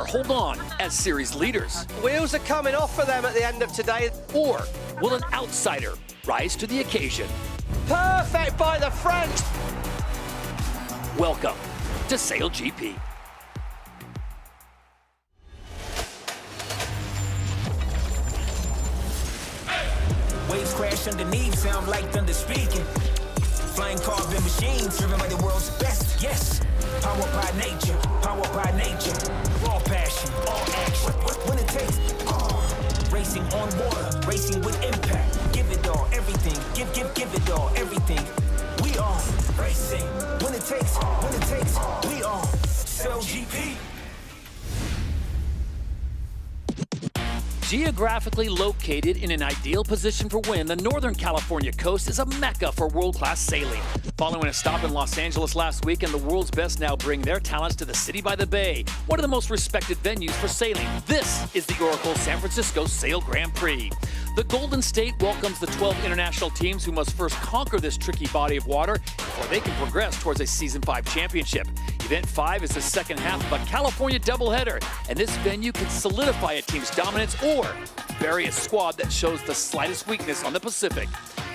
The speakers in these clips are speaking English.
hold on as series leaders? Wheels are coming off for them at the end of today. Or will an outsider rise to the occasion? Perfect by the French. Welcome to SailGP. Waves crash underneath, sound like thunder speaking. Flying carbon machines, driven by the world's best, yes. Powered by nature, raw passion, all action. When it takes, racing on water, racing with impact. Give it all, everything, give it all, everything. We are racing. When it takes, we are SailGP. Geographically located in an ideal position for wind, the Northern California coast is a mecca for world-class sailing. Following a stop in Los Angeles last weekend, the world's best now bring their talents to the city by the bay, one of the most respected venues for sailing. This is the Oracle San Francisco Sail Grand Prix. The Golden State welcomes the 12 international teams who must first conquer this tricky body of water before they can progress towards a Season 5 championship. Event 5 is the second half of a California doubleheader, and this venue can solidify a team's dominance or bury a squad that shows the slightest weakness on the Pacific.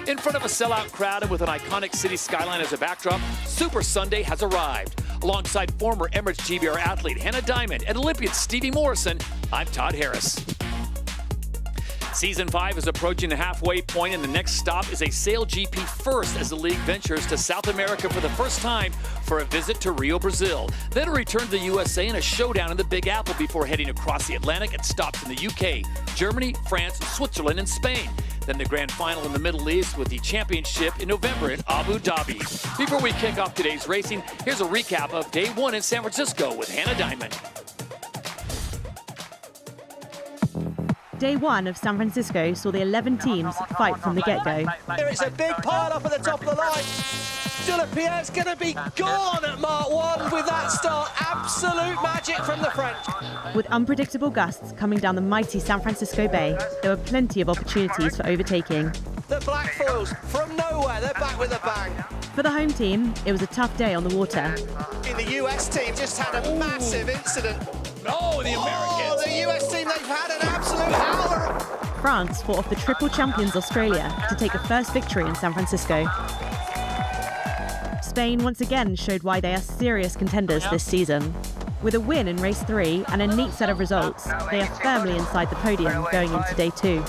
In front of a sellout crowd and with an iconic city skyline as a backdrop, Super Sunday has arrived. Alongside former Emirates GBR athlete Hannah Diamond and Olympian Stevie Morrison, I'm Todd Harris. Season 5 is approaching the halfway point, and the next stop is a SailGP first as the league ventures to South America for the first time for a visit to Rio, Brazil. Then a return to the USA and a showdown in the Big Apple before heading across the Atlantic and stops in the UK, Germany, France, Switzerland, and Spain. Then the grand final in the Middle East with the championship in November in Abu Dhabi. Before we kick off today's racing, here's a recap of Day 1 in San Francisco with Hannah Diamond. Day 1 of San Francisco saw the 11 teams fight from the get-go. There is a big pile up at the top of the line. Pierre's going to be gone at Mark 1 with that start. Absolute magic from the French. With unpredictable gusts coming down the mighty San Francisco Bay, there were plenty of opportunities for overtaking. The Black Foils, from nowhere, they're back with a bang. For the home team, it was a tough day on the water. The US team just had a massive incident. Oh, the Americans! Oh, the US team, they've had an absolute howler. France fought off the triple champions Australia to take a first victory in San Francisco. Spain once again showed why they are serious contenders this season. With a win in race 3 and a neat set of results, they are firmly inside the podium going into Day 2.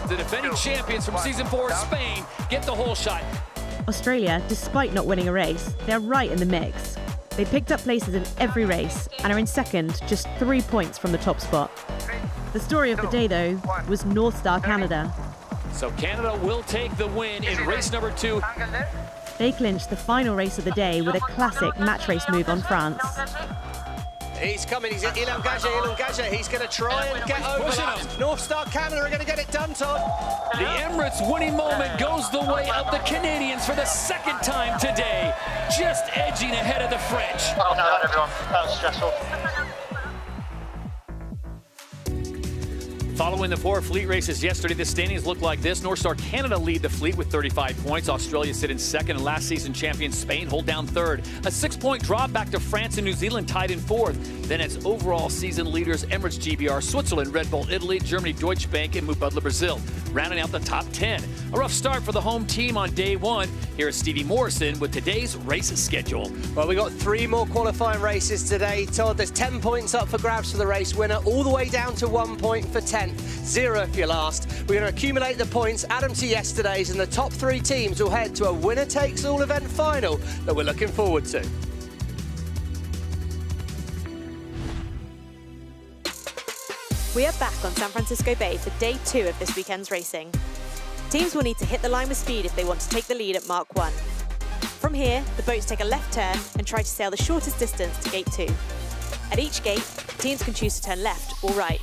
The defending champions from Season 4, Spain, get the whole shot. Australia, despite not winning a race, they're right in the mix. They picked up places in every race and are in second, just 3 points from the top spot. The story of the day, though, was North Star Canada. So Canada will take the win in race number 2. They clinched the final race of the day with a classic match race move on France. He's coming, he's Elongage. He's going to try and get over that. North Star Canada are going to get it done, Todd. The Emirates winning moment goes the way of the Canadians for the second time today, just edging ahead of the French. Well done, everyone. That was stressful. Following the 4 fleet races yesterday, the standings look like this. North Star Canada lead the fleet with 35 points. Australia sit in second, and last season champion Spain hold down third. A 6-point drop back to France and New Zealand tied in fourth. Then it's overall season leaders Emirates GBR, Switzerland, Red Bull Italy, Germany, Deutsche Bank, and Mubadala Brazil, rounding out the top 10. A rough start for the home team on Day 1. Here's Stevie Morrison with today's race schedule. Well, we got 3 more qualifying races today, Todd. There's 10 points up for grabs for the race winner, all the way down to 1 point for 10th. 0 if you're last. We're going to accumulate the points, add them to yesterday's, and the top 3 teams will head to a winner-takes-all event final that we're looking forward to. We are back on San Francisco Bay for Day 2 of this weekend's racing. Teams will need to hit the line with speed if they want to take the lead at Mark 1. From here, the boats take a left turn and try to sail the shortest distance to Gate 2. At each gate, teams can choose to turn left or right.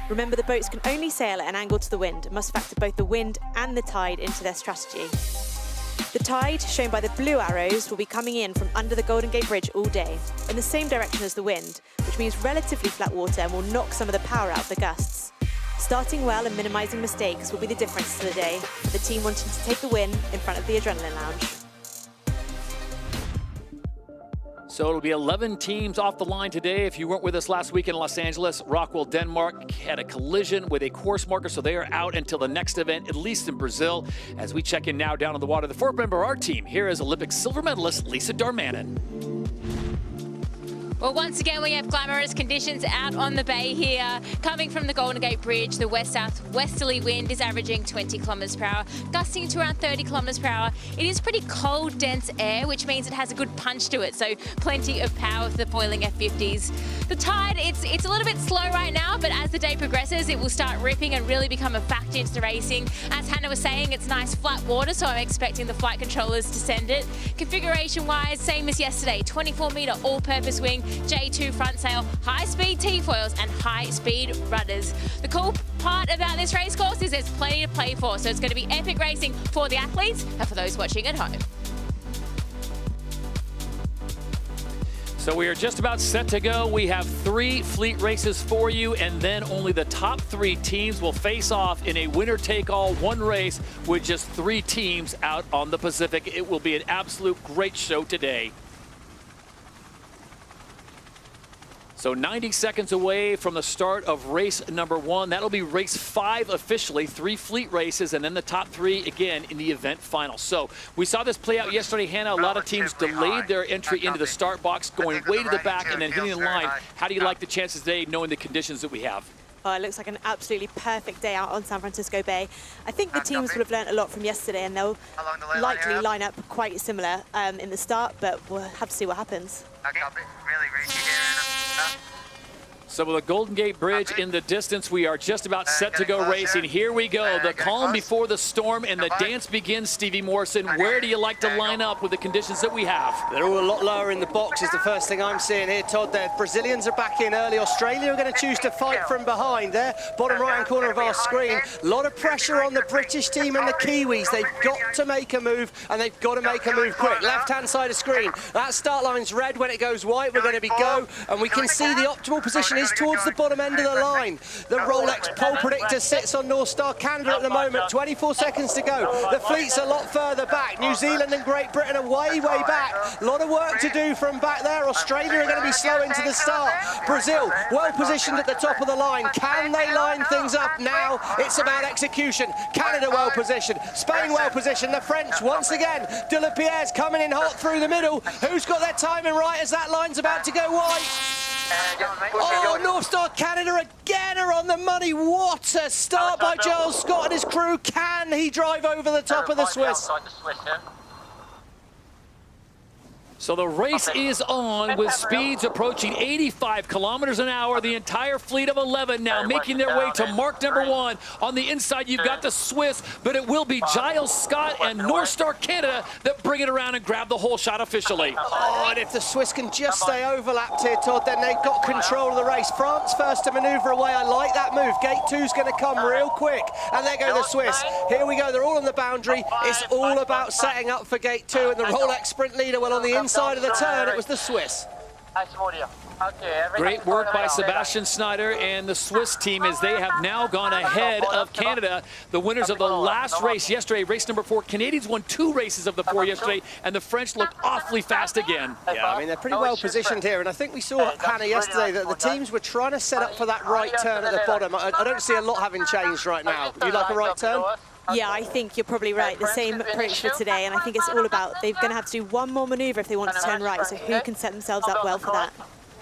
Remember, the boats can only sail at an angle to the wind and must factor both the wind and the tide into their strategy. The tide, shown by the blue arrows, will be coming in from under the Golden Gate Bridge all day, in the same direction as the wind, which means relatively flat water and will knock some of the power out of the gusts. Starting well and minimising mistakes will be the difference to the day, for the team wanting to take the win in front of the Adrenaline Lounge. So it'll be 11 teams off the line today. If you weren't with us last week in Los Angeles, Rockwell, Denmark had a collision with a course marker, so they are out until the next event, at least in Brazil. As we check in now down on the water, the fourth member of our team, here is Olympic silver medalist Lisa Darmanin. Well, once again, we have glamorous conditions out on the bay here. Coming from the Golden Gate Bridge, the west-south-westerly wind is averaging 20 kilometers per hour, gusting to around 30 kilometers per hour. It is pretty cold, dense air, which means it has a good punch to it, so plenty of power for the boiling F50s. The tide, it's a little bit slow right now, but as the day progresses, it will start ripping and really become a factor into the racing. As Hannah was saying, it's nice flat water, so I'm expecting the flight controllers to send it. Configuration-wise, same as yesterday, 24-meter all-purpose wing, J2 front sail, high-speed T-foils and high-speed rudders. The cool part about this race course is there's plenty to play for, so it's going to be epic racing for the athletes and for those watching at home. So we are just about set to go. We have 3 fleet races for you, and then only the top 3 teams will face off in a winner-take-all one race with just 3 teams out on the Pacific. It will be an absolute great show today. So 90 seconds away from the start of race number 1. That'll be race 5 officially, 3 fleet races, and then the top 3 again in the event final. So we saw this play out yesterday, Hannah. A lot of teams delayed their entry into the start box, going way to the back and then hitting the line. How do you like the chances today, knowing the conditions that we have? Oh, it looks like an absolutely perfect day out on San Francisco Bay. I think the teams would have learnt a lot from yesterday, and they'll likely line up quite similar in the start, but we'll have to see what happens. So with the Golden Gate Bridge in the distance, we are just about set to go racing. Here we go, the calm before the storm, and the dance begins, Stevie Morrison. Where do you like to line up with the conditions that we have? They're all a lot lower in the box is the first thing I'm seeing here, Todd. The Brazilians are back in early. Australia are going to choose to fight from behind there. Bottom right-hand corner of our screen. A lot of pressure on the British team and the Kiwis. They've got to make a move, and they've got to make a move quick. Left-hand side of screen. That start line's red. When it goes white, we're going to be go, and we can see the optimal position is towards the bottom end of the line. The Rolex pole predictor sits on North Star Canada at the moment. 24 seconds to go. The fleet's a lot further back. New Zealand and Great Britain are way back. A lot of work to do from back there. Australia are going to be slow into the start. Brazil, well positioned at the top of the line. Can they line things up now? It's about execution. Canada well positioned. Spain well positioned. The French once again. De La Pierre's coming in hot through the middle. Who's got their timing right as that line's about to go white? Oh, North Star Canada again are on the money. What a start by Giles Scott and his crew. Can he drive over the top of the Swiss? So the race is on with speeds approaching 85 kilometers an hour. The entire fleet of 11 now making their way to mark number 1. On the inside, you've got the Swiss, but it will be Giles Scott and North Star Canada that bring it around and grab the whole shot officially. Oh, and if the Swiss can just stay overlapped here, Todd, then they've got control of the race. France first to manoeuvre away. I like that move. Gate 2's going to come real quick. And there go the Swiss. Here we go. They're all on the boundary. It's all about setting up for Gate 2. And the Rolex sprint leader, well, on the inside of the turn, it was the Swiss. Great work by Sebastian Schneider and the Swiss team as they have now gone ahead of Canada. The winners of the last race yesterday, race number 4. Canadians won 2 races of the 4 yesterday, and the French looked awfully fast again. Yeah, I mean, they're pretty well positioned here, and I think we saw, Hannah, yesterday that the teams were trying to set up for that right turn at the bottom. I don't see a lot having changed right now. Do you like a right turn? Yeah, I think you're probably right. The same approach for today, and I think it's all about they're going to have to do one more manoeuvre if they want to turn right, so who can set themselves up well for that?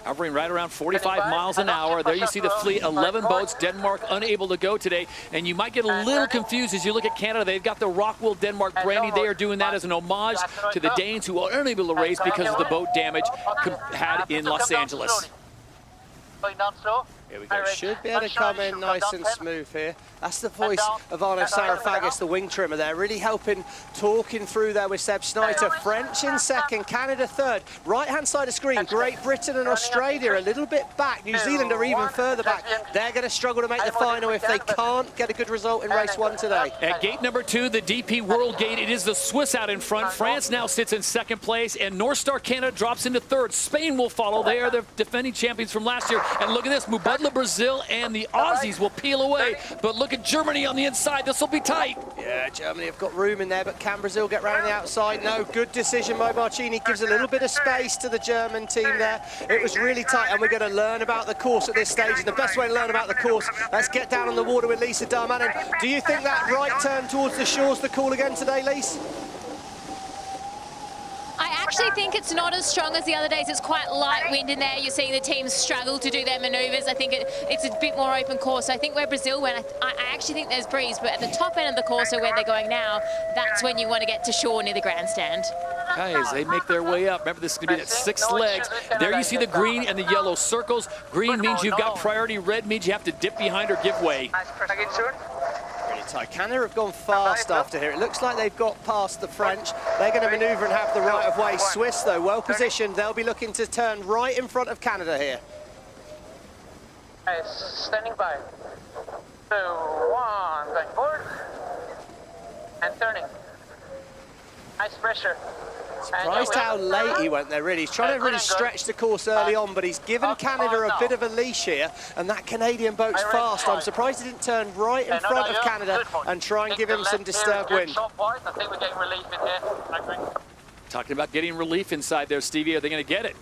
Hovering right around 45 miles an hour. There you see the fleet, 11 boats. Denmark unable to go today. And you might get a little confused as you look at Canada. They've got the Rockwell Denmark brandy. They are doing that as an homage to the Danes who are unable to race because of the boat damage had in Los Angeles. Here we go. Should be able to come in nice and smooth here. That's the voice of Arno Sarafagis, the wing trimmer there, really helping, talking through there with Seb Snyder. French in second, Canada third. Right-hand side of screen, Great Britain and Australia a little bit back. New Zealand are even further back. They're going to struggle to make the final if they can't get a good result in race 1 today. At gate number 2, the DP World Gate, it is the Swiss out in front. France now sits in second place, and North Star Canada drops into third. Spain will follow. They are the defending champions from last year. And look at this, Mubad Regardless, Brazil and the Aussies will peel away. But look at Germany on the inside. This will be tight. Yeah, Germany have got room in there, but can Brazil get round the outside? No, good decision by Marchini. Gives a little bit of space to the German team there. It was really tight, and we're going to learn about the course at this stage. And the best way to learn about the course, let's get down on the water with Lisa Darmanin. Do you think that right turn towards the shore's the call again today, Lise? I actually think it's not as strong as the other days. It's quite light wind in there. You're seeing the teams struggle to do their manoeuvres. I think it's a bit more open course. So I think where Brazil went, I actually think there's breeze, but at the top end of the course, so where they're going now, that's when you want to get to shore near the grandstand. Guys, they make their way up. Remember, this is going to be at 6 legs. There you see the green and the yellow circles. Green means you've got priority. Red means you have to dip behind or give way. Really tight. Canada have gone fast after here. It looks like they've got past the French. They're going to manoeuvre and have the right of way. Swiss, though, well positioned. They'll be looking to turn right in front of Canada here. Standing by. 2, 1, going forward. And turning. Nice pressure. Surprised how late he went there, really. He's trying to really stretch the course early on, but he's given Canada a bit of a leash here, and that Canadian boat's fast. I'm surprised he didn't turn right in front of Canada and try and give him some disturbed wind. I think we're getting relief in here. Talking about getting relief inside there, Stevie. Are they going to get it?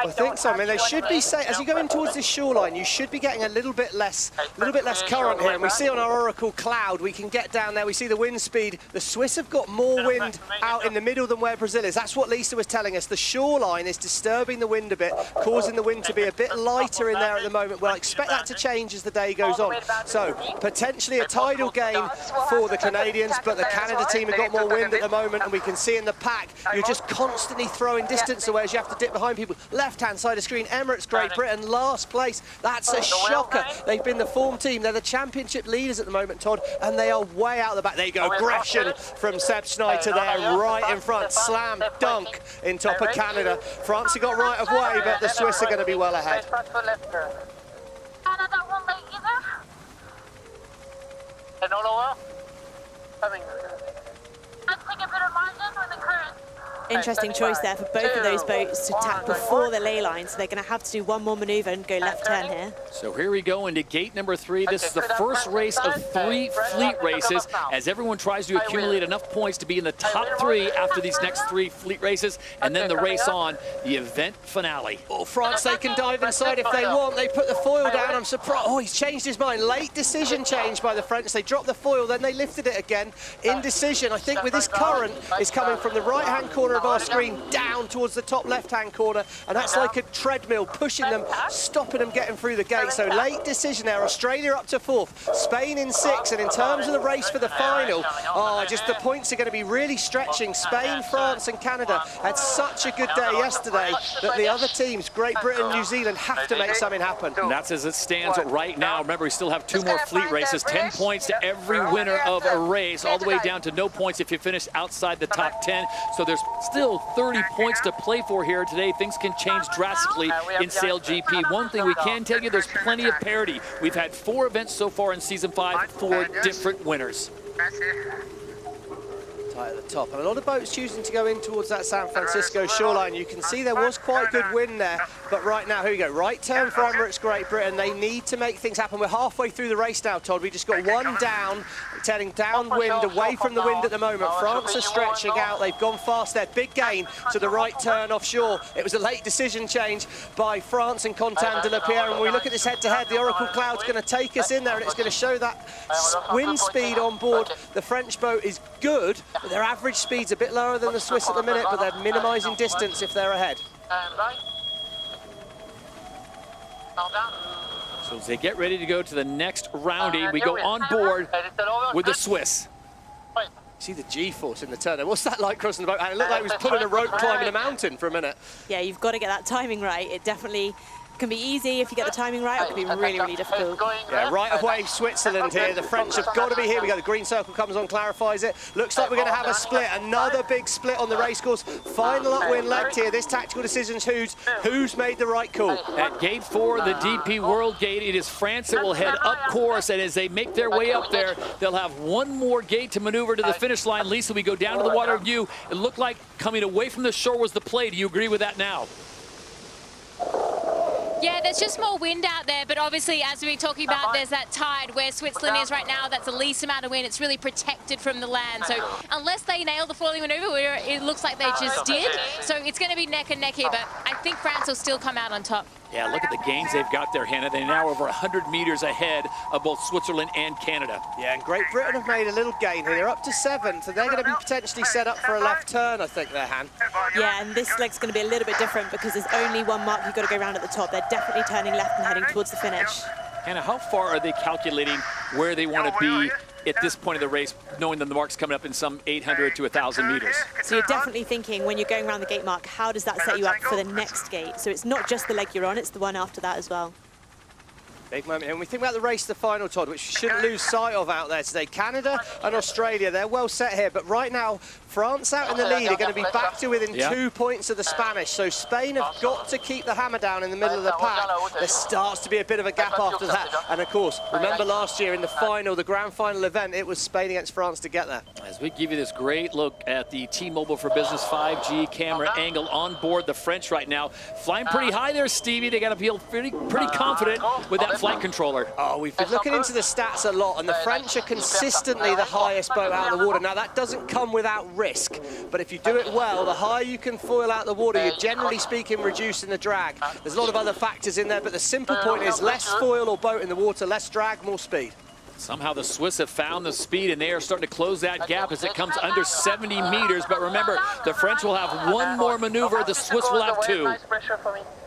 I think so. I mean, they should be as you go in towards this shoreline, you should be getting a little bit less current here. And we see on our Oracle cloud, we can get down there. We see the wind speed. The Swiss have got more wind out in the middle than where Brazil is. That's what Lisa was telling us. The shoreline is disturbing the wind a bit, causing the wind to be a bit lighter in there at the moment. We'll expect that to change as the day goes on. So potentially a tidal gain for the Canadians, but the Canada team have got more wind at the moment, and we can see in the pack, you're just constantly throwing distance away as you have to dip behind people. Left-hand side of screen, Emirates, Great Britain, last place. That's a shocker. They've been the form team. They're the championship leaders at the moment, Todd, and they are way out the back. There you go, aggression from Seb Schneider there, right in front. Slam dunk in top of Canada. France have got right of way, but the Swiss are going to be well ahead. Canada won't make either. And all over. Coming. Let's take a bit of margin with the current. Interesting choice there for both of those boats to tack before the ley line, so they're going to have to do one more manoeuvre and go left turn here. So here we go into gate number 3. This is the first race of 3 fleet races as everyone tries to accumulate enough points to be in the top 3 after these next 3 fleet races, and then the race on, the event finale. Oh, France, they can dive inside if they want. They put the foil down. I'm surprised. Oh, he's changed his mind. Late decision change by the French. They dropped the foil, then they lifted it again. Indecision, I think, with this current is coming from the right-hand corner of our screen down towards the top left-hand corner, and that's like a treadmill pushing them, stopping them getting through the gate. So late decision there. Australia up to 4th, Spain in 6th, and in terms of the race for the final, just the points are going to be really stretching. Spain, France and Canada had such a good day yesterday that the other teams, Great Britain, New Zealand, have to make something happen. And that's as it stands right now. Remember, we still have 2 more fleet races, 10 points to every winner of a race, all the way down to no points if you finish outside the top 10. So there's still 30 points to play for here today. Things can change drastically in SailGP. One thing we can tell you, there's plenty of parity. We've had 4 events so far in Season 5, 4 different winners. Tight at the top, and a lot of boats choosing to go in towards that San Francisco shoreline. You can see there was quite good wind there, but right now, here we go, right turn for Emirates Great Britain. They need to make things happen. We're halfway through the race now, Todd. We just got one down, turning downwind, away from the wind at the moment. France are stretching out. They've gone fast there. Big gain to the right turn offshore. It was a late decision change by France and Quentin de la Pierre, and when we look at this head-to-head, the Oracle Cloud's going to take us in there, and it's going to show that wind speed on board. The French boat is good, but their average speed's a bit lower than the Swiss at the minute, but they're minimising distance if they're ahead. So as they get ready to go to the next rounding, we go on board with the Swiss. See the G-force in the turn. What's that like crossing the boat? And it looked like he was pulling a rope climbing a mountain for a minute. Yeah, you've got to get that timing right. It definitely can be easy if you get the timing right, or it can be really, really difficult. Yeah, right of way Switzerland here. The French have got to be here. We got the green circle comes on, clarifies it. Looks like we're going to have a split. Another big split on the race course. Final upwind legged here. This tactical decision's who's made the right call. At gate 4, the DP World Gate, it is France that will head up course, and as they make their way up there, they'll have one more gate to maneuver to the finish line. Lisa, we go down to the water view. It looked like coming away from the shore was the play. Do you agree with that now? Yeah, there's just more wind out there, but obviously, as we were talking about, there's that tide where Switzerland is right now. That's the least amount of wind. It's really protected from the land. So unless they nail the foiling maneuver, where it looks like they just did, so it's going to be neck and neck here, but I think France will still come out on top. Yeah, look at the gains they've got there, Hannah. They're now over 100 meters ahead of both Switzerland and Canada. Yeah, and Great Britain have made a little gain here. They're up to 7th, and they're going to be potentially set up for a left turn, I think, there, Han. Yeah, and this leg's going to be a little bit different because there's only one mark you've got to go around at the top. They're definitely turning left and heading towards the finish. Hannah, how far are they calculating where they want to be at this point of the race, knowing that the mark's coming up in some 800 to 1,000 meters? So you're definitely thinking, when you're going around the gate mark, how does that set you up for the next gate? So it's not just the leg you're on, it's the one after that as well. Big moment. And when we think about the race to the final, Todd, which we shouldn't lose sight of out there today, Canada and Australia, they're well set here. But right now, France out in the lead are going to be back to within 2 points of the Spanish. So Spain have got to keep the hammer down in the middle of the pack. There starts to be a bit of a gap after that. And of course, remember last year in the final, the grand final event, it was Spain against France to get there. As we give you this great look at the T-Mobile for Business 5G camera angle on board the French right now. Flying pretty high there, Stevie. They got to feel pretty confident with that flight controller. Oh, we've been looking into the stats a lot, and the French are consistently the highest boat out of the water. Now, that doesn't come without risk, but if you do it well, the higher you can foil out the water, you're generally speaking reducing the drag. There's a lot of other factors in there, but the simple point is less foil or boat in the water, less drag, more speed. Somehow the Swiss have found the speed, and they are starting to close that gap as it comes under 70 meters. But remember, the French will have one more maneuver. The Swiss will have 2.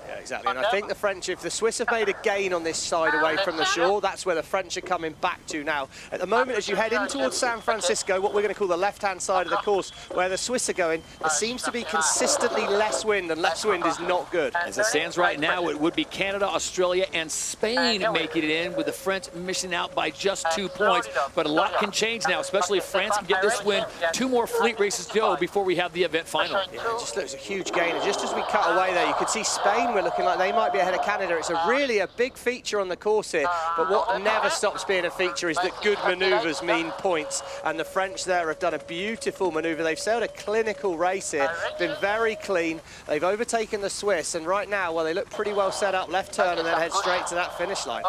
Yeah, exactly. And I think the French, if the Swiss have made a gain on this side away from the shore, that's where the French are coming back to now. At the moment, as you head in towards San Francisco, what we're going to call the left-hand side of the course, where the Swiss are going, there seems to be consistently less wind, and less wind is not good. As it stands right now, it would be Canada, Australia, and Spain making it in, with the French missing out by just 2 points. But a lot can change now, especially if France can get this win. 2 more fleet races to go before we have the event final. Yeah, it just looks a huge gain. And just as we cut away there, you could see Spain were looking like they might be ahead of Canada. It's really a big feature on the course here, but what never stops being a feature is that good manoeuvres mean points, and the French there have done a beautiful manoeuvre. They've sailed a clinical race here, been very clean. They've overtaken the Swiss, and right now, well, they look pretty well set up, left turn and then head straight to that finish line.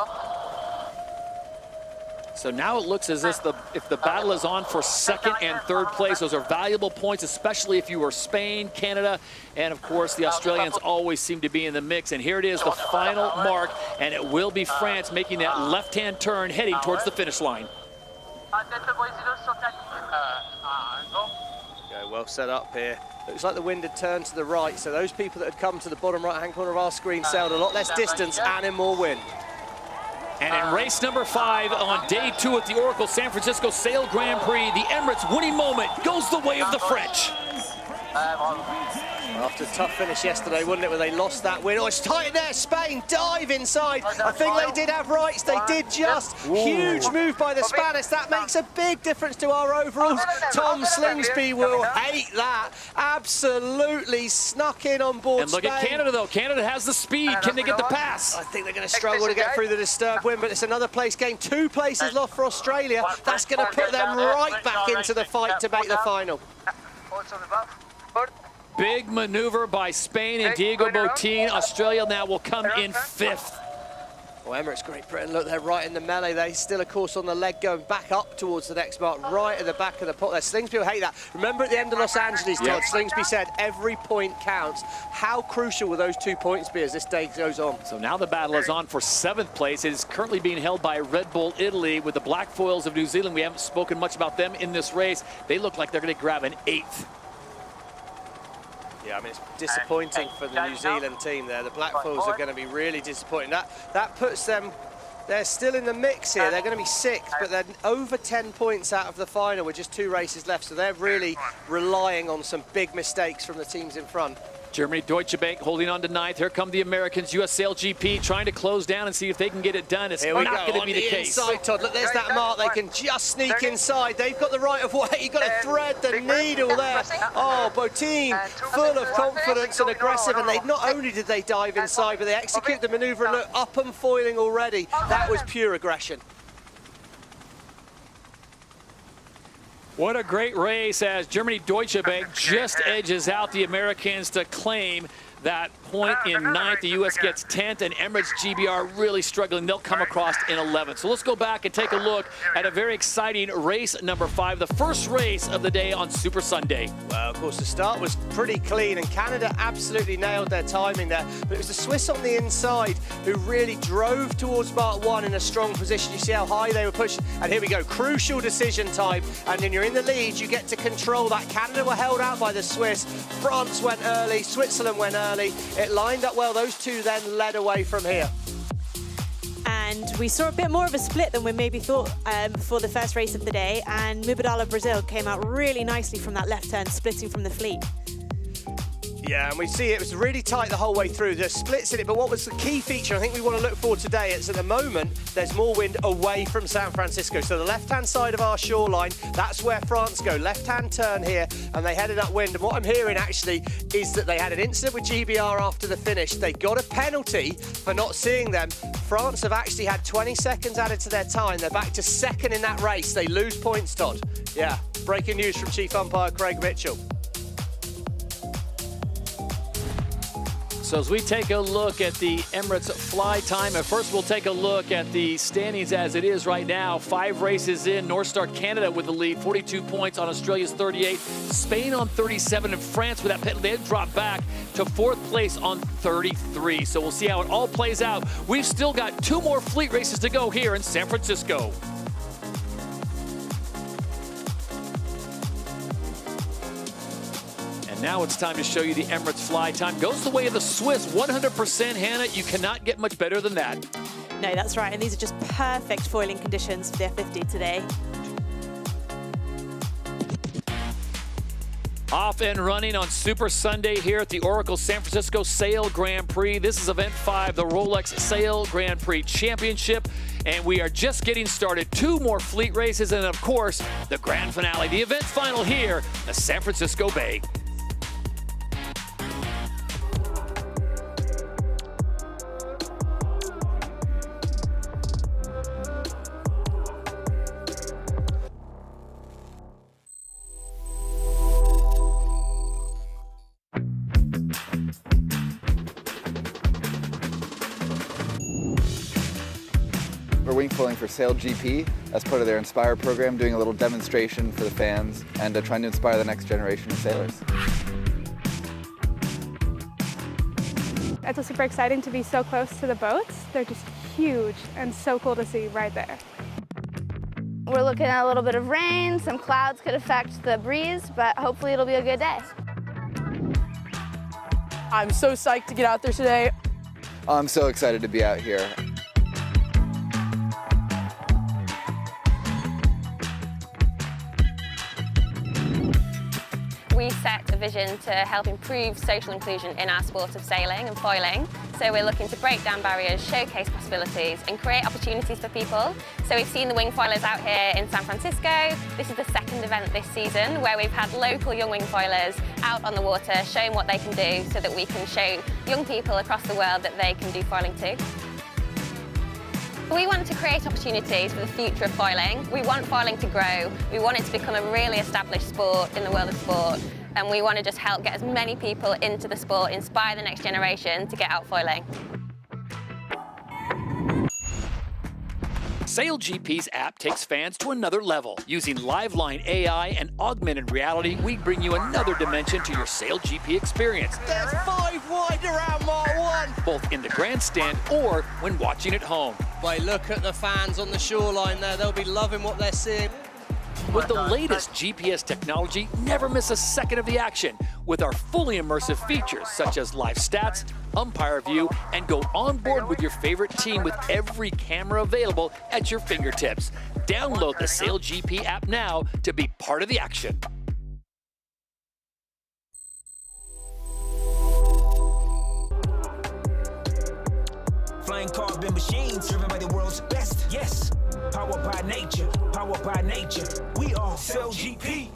So now it looks as if the battle is on for 2nd and 3rd place. Those are valuable points, especially if you were Spain, Canada, and of course the Australians always seem to be in the mix. And here it is, the final mark, and it will be France making that left-hand turn heading towards the finish line. Okay, well set up here. Looks like the wind had turned to the right, so those people that had come to the bottom right-hand corner of our screen sailed a lot less distance and in more wind. And in race number 5 on day 2 at the Oracle San Francisco Sail Grand Prix, the Emirates winning moment goes the way of the French. After a tough finish yesterday, wouldn't it, where they lost that win? Oh, it's tight there, Spain, dive inside. I think they did have rights, they did just. Huge move by the Spanish. That makes a big difference to our overalls. Tom Slingsby will hate that. Absolutely snuck in on board And look Spain. at Canada, though. Canada has the speed. Can they get the pass? I think they're going to struggle to get through the disturbed wind, but it's another place game. 2 places lost for Australia. That's going to put them right back into the fight to make the final. Big maneuver by Spain and Diego Botín. Australia now will come in 5th. Well, Emirates, Great Britain, look, they're right in the melee. They still, of course, on the leg going back up towards the next mark, right at the back of the pot there. Slingsby will hate that. Remember at the end of Los Angeles, Todd, Slingsby said every point counts. How crucial will those 2 points be as this day goes on? So now the battle is on for 7th place. It is currently being held by Red Bull Italy with the Black Foils of New Zealand. We haven't spoken much about them in this race. They look like they're going to grab an 8th. Yeah, I mean, it's disappointing for the New Zealand team there. The Black Foils are going to be really disappointing. That puts them, they're still in the mix here. They're going to be 6th, but they're over 10 points out of the final with just 2 races left. So they're really relying on some big mistakes from the teams in front. Germany, Deutsche Bank holding on to 9th. Here come the Americans, US SailGP trying to close down and see if they can get it done. It's not going to be the case. Inside, Todd. Look, there's that mark. They can just sneak inside. They've got the right of way. You've got to thread the needle there. Oh, Botín, full of confidence and aggressive. And they not only did they dive inside, but they execute the maneuver and look up and foiling already. That was pure aggression. What a great race as Germany Deutsche Bank just edges out the Americans to claim that point in 9th. The U.S. gets 10th, and Emirates GBR really struggling. They'll come across in 11th. So let's go back and take a look at a very exciting race number 5, the first race of the day on Super Sunday. Well, of course, the start was pretty clean, and Canada absolutely nailed their timing there. But it was the Swiss on the inside who really drove towards Mark 1 in a strong position. You see how high they were pushed. And here we go, crucial decision time. And then you're in the lead, you get to control that. Canada were held out by the Swiss. France went early, Switzerland went early. It lined up well. Those two then led away from here. And we saw a bit more of a split than we maybe thought for the first race of the day. And Mubadala Brazil came out really nicely from that left turn, splitting from the fleet. Yeah, and we see it was really tight the whole way through. There's splits in it, but what was the key feature I think we want to look for today is at the moment, there's more wind away from San Francisco. So the left-hand side of our shoreline, that's where France go. Left-hand turn here, and they headed upwind. And what I'm hearing actually is that they had an incident with GBR after the finish. They got a penalty for not seeing them. France have actually had 20 seconds added to their time. They're back to second in that race. They lose points, Todd. Yeah, breaking news from Chief Umpire Craig Mitchell. So as we take a look at the Emirates fly time, at first we'll take a look at the standings as it is right now. 5 races in, North Star Canada with the lead, 42 points on Australia's 38. Spain on 37, and France with that penalty, they dropped back to 4th place on 33. So we'll see how it all plays out. We've still got 2 more fleet races to go here in San Francisco. Now it's time to show you the Emirates fly time. Goes the way of the Swiss, 100%, Hannah. You cannot get much better than that. No, that's right. And these are just perfect foiling conditions for the F50 today. Off and running on Super Sunday here at the Oracle San Francisco Sail Grand Prix. This is event 5, the Rolex Sail Grand Prix Championship. And we are just getting started. 2 more fleet races and, of course, the grand finale, the event final here, the San Francisco Bay. We're wing foiling for SailGP as part of their Inspire program, doing a little demonstration for the fans and trying to inspire the next generation of sailors. It's super exciting to be so close to the boats. They're just huge and so cool to see right there. We're looking at a little bit of rain, some clouds could affect the breeze, but hopefully it'll be a good day. I'm so psyched to get out there today. I'm so excited to be out here. We set a vision to help improve social inclusion in our sport of sailing and foiling. So we're looking to break down barriers, showcase possibilities and create opportunities for people. So we've seen the wing foilers out here in San Francisco. This is the 2nd event this season where we've had local young wing foilers out on the water showing what they can do so that we can show young people across the world that they can do foiling too. We want to create opportunities for the future of foiling. We want foiling to grow. We want it to become a really established sport in the world of sport. And we want to just help get as many people into the sport, inspire the next generation to get out foiling. SailGP's app takes fans to another level. Using LiveLine AI and augmented reality, we bring you another dimension to your SailGP experience. There's 5 wide around Mark 1. Both in the grandstand or when watching at home. Wait, look at the fans on the shoreline there. They'll be loving what they're seeing. With the latest GPS technology, never miss a second of the action with our fully immersive features such as live stats, umpire view, and go on board with your favorite team with every camera available at your fingertips. Download the SailGP app now to be part of the action. Flying carbon machines driven by the world's best, yes. Powered by nature, powered by nature. We are SailGP.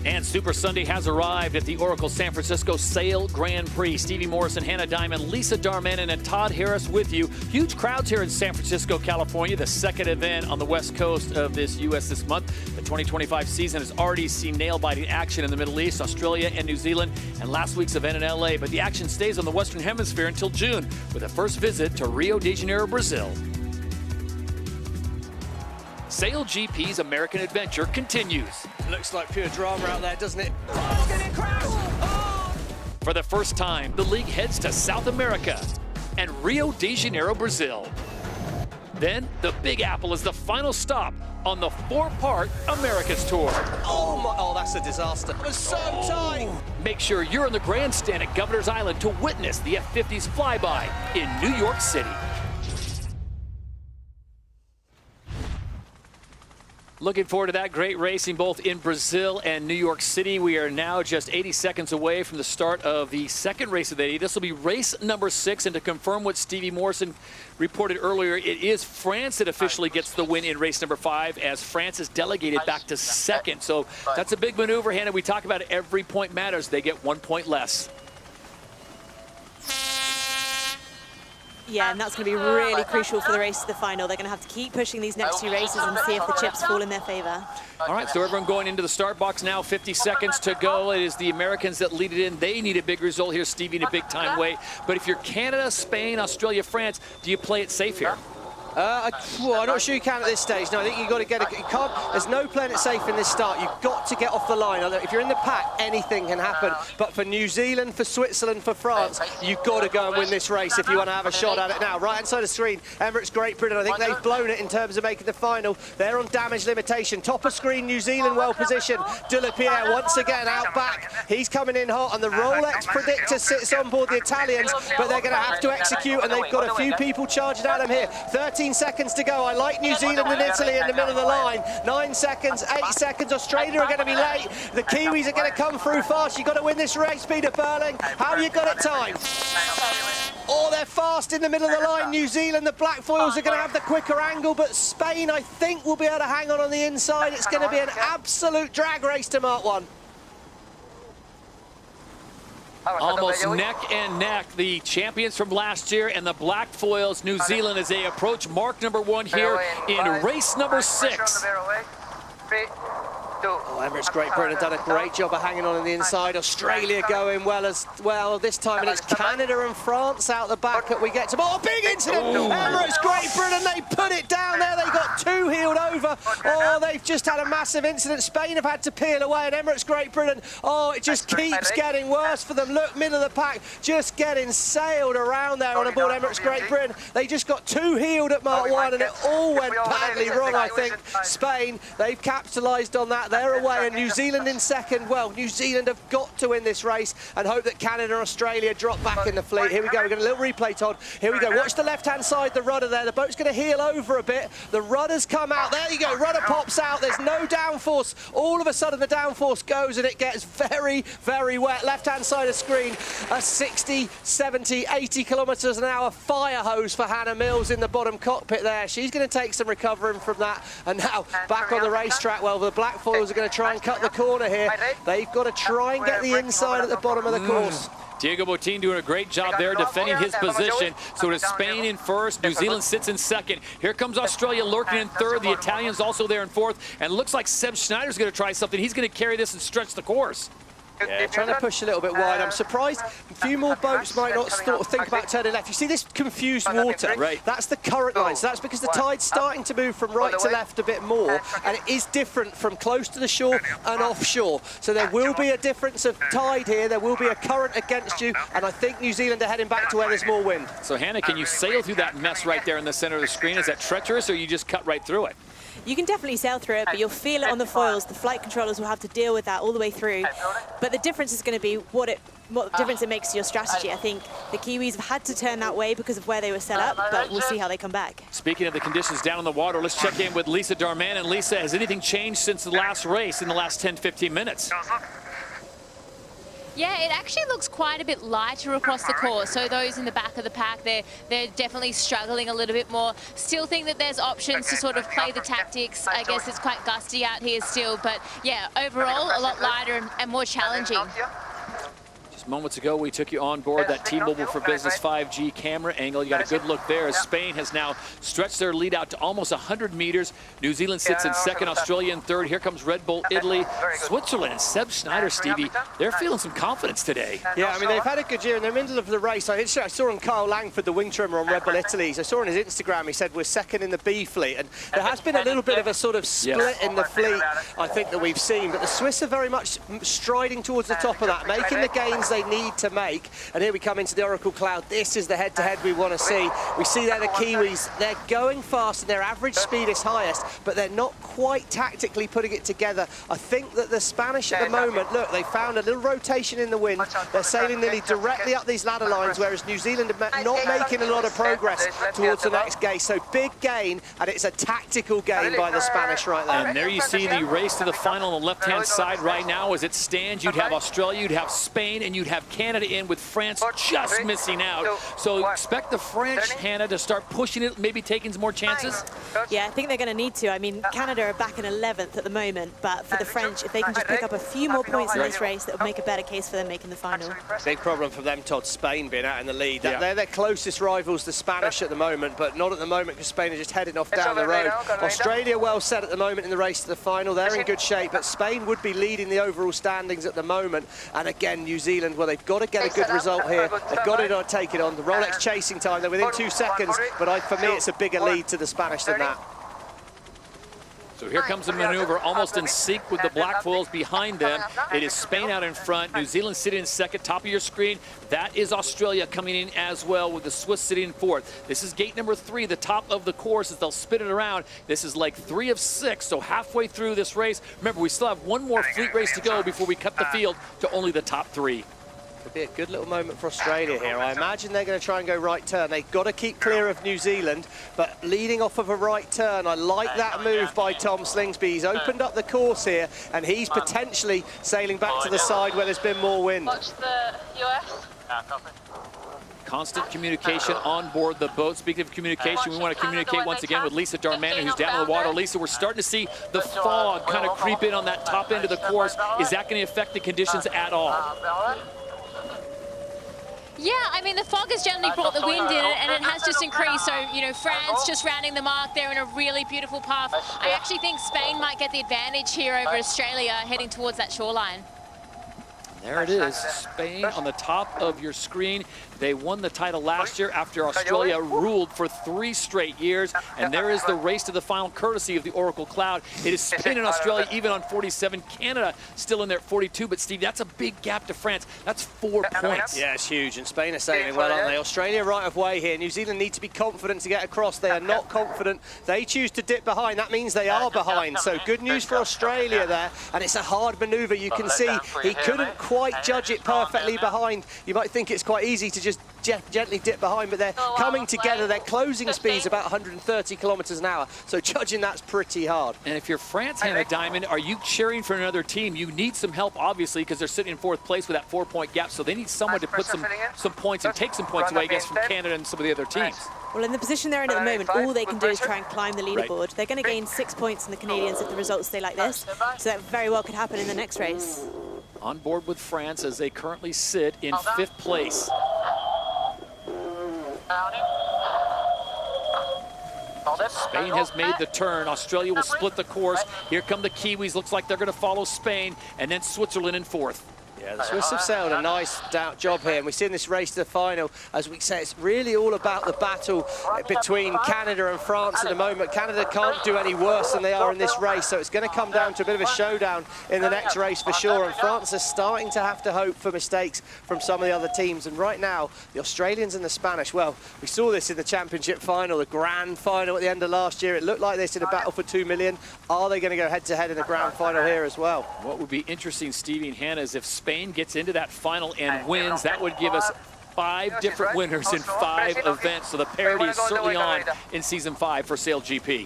And Super Sunday has arrived at the Oracle San Francisco Sail Grand Prix. Stevie Morrison, Hannah Diamond, Lisa Darmanin, and Todd Harris with you. Huge crowds here in San Francisco, California, the second event on the west coast of this U.S. this month. The 2025 season has already seen nail-biting action in the Middle East, Australia, and New Zealand, and last week's event in L.A. But the action stays on the Western Hemisphere until June, with a first visit to Rio de Janeiro, Brazil. SailGP's American adventure continues. Looks like pure drama out there, doesn't it? For the first time, the league heads to South America and Rio de Janeiro, Brazil. Then, the Big Apple is the final stop on the four-part Americas Tour. Oh, that's a disaster. It was so tight. Make sure you're in the grandstand at Governor's Island to witness the F-50's flyby in New York City. Looking forward to that great racing both in Brazil and New York City. We are now just 80 seconds away from the start of the second race of the day. This will be race number 6, and to confirm what Stevie Morrison reported earlier, it is France that officially gets the win in race number 5, as France is delegated back to second. So that's a big maneuver, Hannah. We talk about it, every point matters. They get 1 point less. Yeah, and that's going to be really crucial for the race to the final. They're going to have to keep pushing these next 2 races and see if the chips fall in their favor. All right, so everyone going into the start box now, 50 seconds to go. It is the Americans that lead it in. They need a big result here, Stevie, in a big-time way. But if you're Canada, Spain, Australia, France, do you play it safe here? I'm not sure you can at this stage. No, I think you've got to get there's no playing it safe in this start. You've got to get off the line. If you're in the pack, anything can happen. But for New Zealand, for Switzerland, for France, you've got to go and win this race if you want to have a shot at it now. Right-hand side of the screen, Emirates Great Britain. I think they've blown it in terms of making the final. They're on damage limitation. Top of screen, New Zealand well positioned. De La Pierre once again out back. He's coming in hot, and the Rolex predictor sits on board the Italians, but they're going to have to execute, and they've got a few people charging at them here. 13 seconds to go. I like New Zealand and Italy in the middle of the line. 9 seconds, 8 seconds. Australia are going to be late. The Kiwis are going to come through fast. You've got to win this race, Peter Furling. How you got it timed? Oh, they're fast in the middle of the line. New Zealand, the black foils are going to have the quicker angle, but Spain, I think, will be able to hang on the inside. It's going to be an absolute drag race to Mark 1. Almost neck and neck, the champions from last year and the black foils, New Zealand, as they approach mark number 1 here in race number 6. Oh, Emirates Great Britain have done a great job of hanging on the inside. Australia going well as well this time, and it's Canada and France out the back that we get to. Oh, big incident! Emirates Great Britain, they put it down there. They got 2 heeled over. Oh, they've just had a massive incident. Spain have had to peel away, and Emirates Great Britain, oh, it just keeps getting worse for them. Look, middle of the pack, just getting sailed around there on aboard Emirates Great Britain. They just got 2 heeled at Mark 1, and it all went badly wrong, I think. Spain, they've capitalised on that. They're away, and New Zealand in second. Well, New Zealand have got to win this race and hope that Canada and Australia drop back in the fleet. Here we go. We're going to a little replay, Todd. Here we go. Watch the left-hand side, the rudder there. The boat's going to heel over a bit. The rudder's come out. There you go. Rudder pops out. There's no downforce. All of a sudden, the downforce goes, and it gets very, very wet. Left-hand side of screen, a 60, 70, 80 kilometres an hour fire hose for Hannah Mills in the bottom cockpit there. She's going to take some recovering from that. And now back on the racetrack. Well, the black foils are going to try and cut the corner here. They've got to try and get the inside at the bottom of the course. Diego Botín doing a great job there defending his position. So it is Spain in first, New Zealand sits in second. Here comes Australia lurking in third. The Italians also there in fourth. And it looks like Seb Schneider's going to try something. He's going to carry this and stretch the course. Yeah, trying to push a little bit wide. I'm surprised a few more boats might not think about turning left. You see this confused water? Right. That's the current line. So that's because the tide's starting to move from right to left a bit more, and it is different from close to the shore and offshore. So there will be a difference of tide here. There will be a current against you, and I think New Zealand are heading back to where there's more wind. So Hannah, can you sail through that mess right there in the center of the screen? Is that treacherous, or you just cut right through it? You can definitely sail through it, but you'll feel it on the foils. The flight controllers will have to deal with that all the way through. But the difference is going to be what difference it makes to your strategy. I think the Kiwis have had to turn that way because of where they were set up, but we'll see how they come back. Speaking of the conditions down in the water, let's check in with Lisa Darman. And Lisa, has anything changed since the last race in the last 10, 15 minutes? Yeah, it actually looks quite a bit lighter across the course. So those in the back of the pack, they're definitely struggling a little bit more. Still think that there's options to sort of play the tactics. I guess it's quite gusty out here still, but yeah, overall a lot lighter and more challenging. Moments ago, we took you on board that T-Mobile for Business 5G camera angle. You got a good look there as Spain has now stretched their lead out to almost 100 meters. New Zealand sits in second, Australia in third. Here comes Red Bull, Italy, Switzerland, and Seb Schneider, Stevie. They're feeling some confidence today. Yeah, I mean, they've had a good year in the middle of the race. I saw on Kyle Langford, the wing trimmer on Red Bull Italy. I saw on his Instagram, he said we're second in the B fleet. And there has been a little bit of a sort of split in the fleet, I think, that we've seen. But the Swiss are very much striding towards the top of that, making the gains they need to make. And here we come into the Oracle Cloud. This is the head-to-head we want to see. We see there the Kiwis. They're going fast and their average speed is highest, but they're not quite tactically putting it together. I think that the Spanish at the moment, look, they found a little rotation in the wind. They're sailing nearly directly up these ladder lines, whereas New Zealand are not making a lot of progress towards the next gate. So big gain, and it's a tactical gain by the Spanish right there. And there you see the race to the final on the left-hand side right now. As it stands, you'd have Australia, you'd have Spain, and you'd have Canada in, with France just missing out. So expect the French, Hannah, to start pushing it, maybe taking some more chances. Yeah, I think they're going to need to. I mean, Canada are back in 11th at the moment, but for the French, if they can just pick up a few more points in this race, that would make a better case for them making the final. Big problem for them, Todd, Spain being out in the lead. They're their closest rivals, the Spanish, at the moment, but not at the moment because Spain are just heading off down the road. Australia well set at the moment in the race to the final. They're in good shape, but Spain would be leading the overall standings at the moment. And again, New Zealand, well, they've got to get a good result here. They've got to take it on. The Rolex chasing time, they're within 2 seconds, but for me, it's a bigger lead to the Spanish than that. So here comes a maneuver almost in sync with the black foils behind them. It is Spain out in front, New Zealand sitting in second, top of your screen. That is Australia coming in as well, with the Swiss sitting in fourth. This is gate number 3, the top of the course, as they'll spin it around. This is like 3 of 6, so halfway through this race. Remember, we still have one more fleet race to go before we cut the field to only the top 3. Could be a good little moment for Australia here. I imagine they're going to try and go right turn. They've got to keep clear of New Zealand, but leading off of a right turn, I like that move by Tom Slingsby. He's opened up the course here, and he's potentially sailing back to the side where there's been more wind. Watch the US. Constant communication on board the boat. Speaking of communication, we want to communicate once again with Lisa Darmanin, who's down in the water. Lisa, we're starting to see the fog kind of creep in on that top end of the course. Is that going to affect the conditions at all? Yeah, I mean, the fog has generally brought the wind in, and it has just increased. So, you know, France just rounding the mark. They're in a really beautiful path. I actually think Spain might get the advantage here over Australia heading towards that shoreline. There it is, Spain on the top of your screen. They won the title last year after Australia ruled for 3 straight years. And there is the race to the final, courtesy of the Oracle Cloud. It is Spain and Australia even on 47. Canada still in there at 42. But, Steve, that's a big gap to France. That's 4 points. Yeah, it's huge. And Spain are sailing well, aren't they? Australia right of way here. New Zealand need to be confident to get across. They are not confident. They choose to dip behind. That means they are behind. So good news for Australia there. And it's a hard manoeuvre. You can see he couldn't quite judge it perfectly behind. You might think it's quite easy to just gently dip behind, but they're coming together. Their closing speed's about 130 kilometers an hour, so judging that's pretty hard. And if you're France, Hannah Diamond, are you cheering for another team? You need some help, obviously, because they're sitting in 4th place with that 4-point gap, so they need someone to put some points and take some points away, I guess, from Canada and some of the other teams. Well, in the position they're in at the moment, all they can do is try and climb the leaderboard. They're going to gain 6 points from the Canadians if the results stay like this, so that very well could happen in the next race. On board with France as they currently sit in 5th place. Spain has made the turn. Australia will split the course. Here come the Kiwis. Looks like they're going to follow Spain, and then Switzerland in 4th. Yeah, the Swiss have sailed a nice job here, and we see in this race to the final, as we say, it's really all about the battle between Canada and France at the moment. Canada can't do any worse than they are in this race, so it's going to come down to a bit of a showdown in the next race for sure, and France are starting to have to hope for mistakes from some of the other teams. And right now, the Australians and the Spanish, well, we saw this in the championship final, the grand final at the end of last year. It looked like this in a battle for 2 million. Are they going to go head-to-head in the grand final here as well? What would be interesting, Stevie and Hannah, is if Spain gets into that final and wins, that would give us 5 different winners in 5 events. So the parity is certainly on in season 5 for SailGP.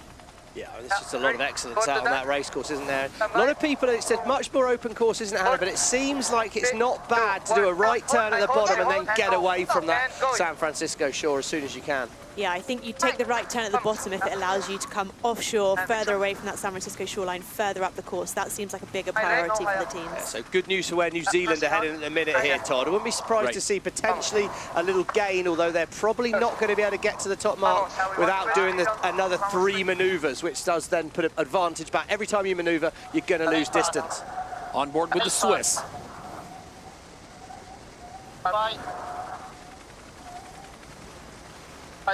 Yeah, there's just a lot of excellence out on that race course, isn't there? A lot of people, it's a much more open course, isn't it, Hannah? But it seems like it's not bad to do a right turn at the bottom and then get away from that San Francisco shore as soon as you can. Yeah, I think you take the right turn at the bottom if it allows you to come offshore, further away from that San Francisco shoreline, further up the course. That seems like a bigger priority for the teams. Yeah, so good news for where New Zealand are heading in a minute here, Todd. I wouldn't be surprised to see potentially a little gain, although they're probably not going to be able to get to the top mark without doing another 3 manoeuvres, which does then put an advantage back. Every time you manoeuvre, you're going to lose distance. On board with the Swiss. Bye-bye.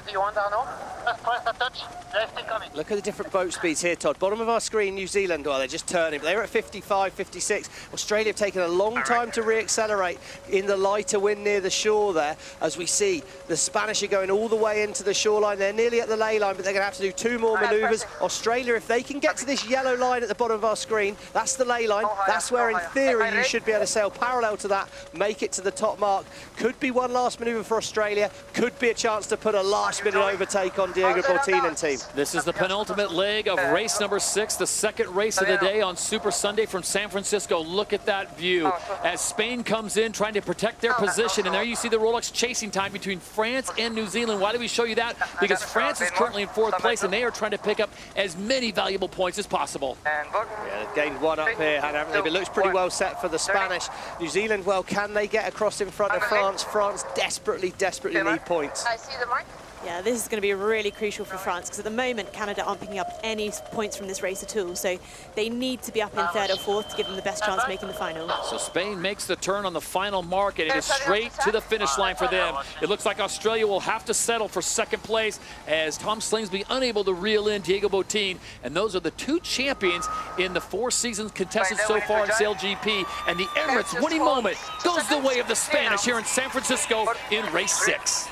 Do you want Arno? Just press the touch. They're still coming. Look at the different boat speeds here, Todd. Bottom of our screen, New Zealand, well, they're just turning, but they were at 55, 56. Australia have taken a long time to re-accelerate in the lighter wind near the shore there. As we see, the Spanish are going all the way into the shoreline. They're nearly at the ley line, but they're going to have to do 2 more manoeuvres. Australia, if they can get to this yellow line at the bottom of our screen, that's the ley line. That's where, in theory, you should be able to sail parallel to that, make it to the top mark. Could be one last manoeuvre for Australia. Could be a chance to put a last-minute overtake on Diego Bortin and team. This is the penultimate leg of race number 6, the second race of the day on Super Sunday from San Francisco. Look at that view as Spain comes in trying to protect their position. And there you see the Rolex chasing time between France and New Zealand. Why do we show you that? Because France is currently in 4th place and they are trying to pick up as many valuable points as possible. Yeah, they've gained 1 up here, haven't they? But it looks pretty well set for the Spanish. New Zealand, well, can they get across in front of France? France desperately need points. I see the mark. Yeah, this is going to be really crucial for France because at the moment Canada aren't picking up any points from this race at all, so they need to be up in 3rd or 4th to give them the best chance of making the final. So Spain makes the turn on the final mark and it is straight to the finish line for them. It looks like Australia will have to settle for 2nd place as Tom Slingsby unable to reel in Diego Bortin, and those are the 2 champions in the 4 seasons contested so far in SailGP, and the Emirates winning moment goes the way of the Spanish here in San Francisco in race 6.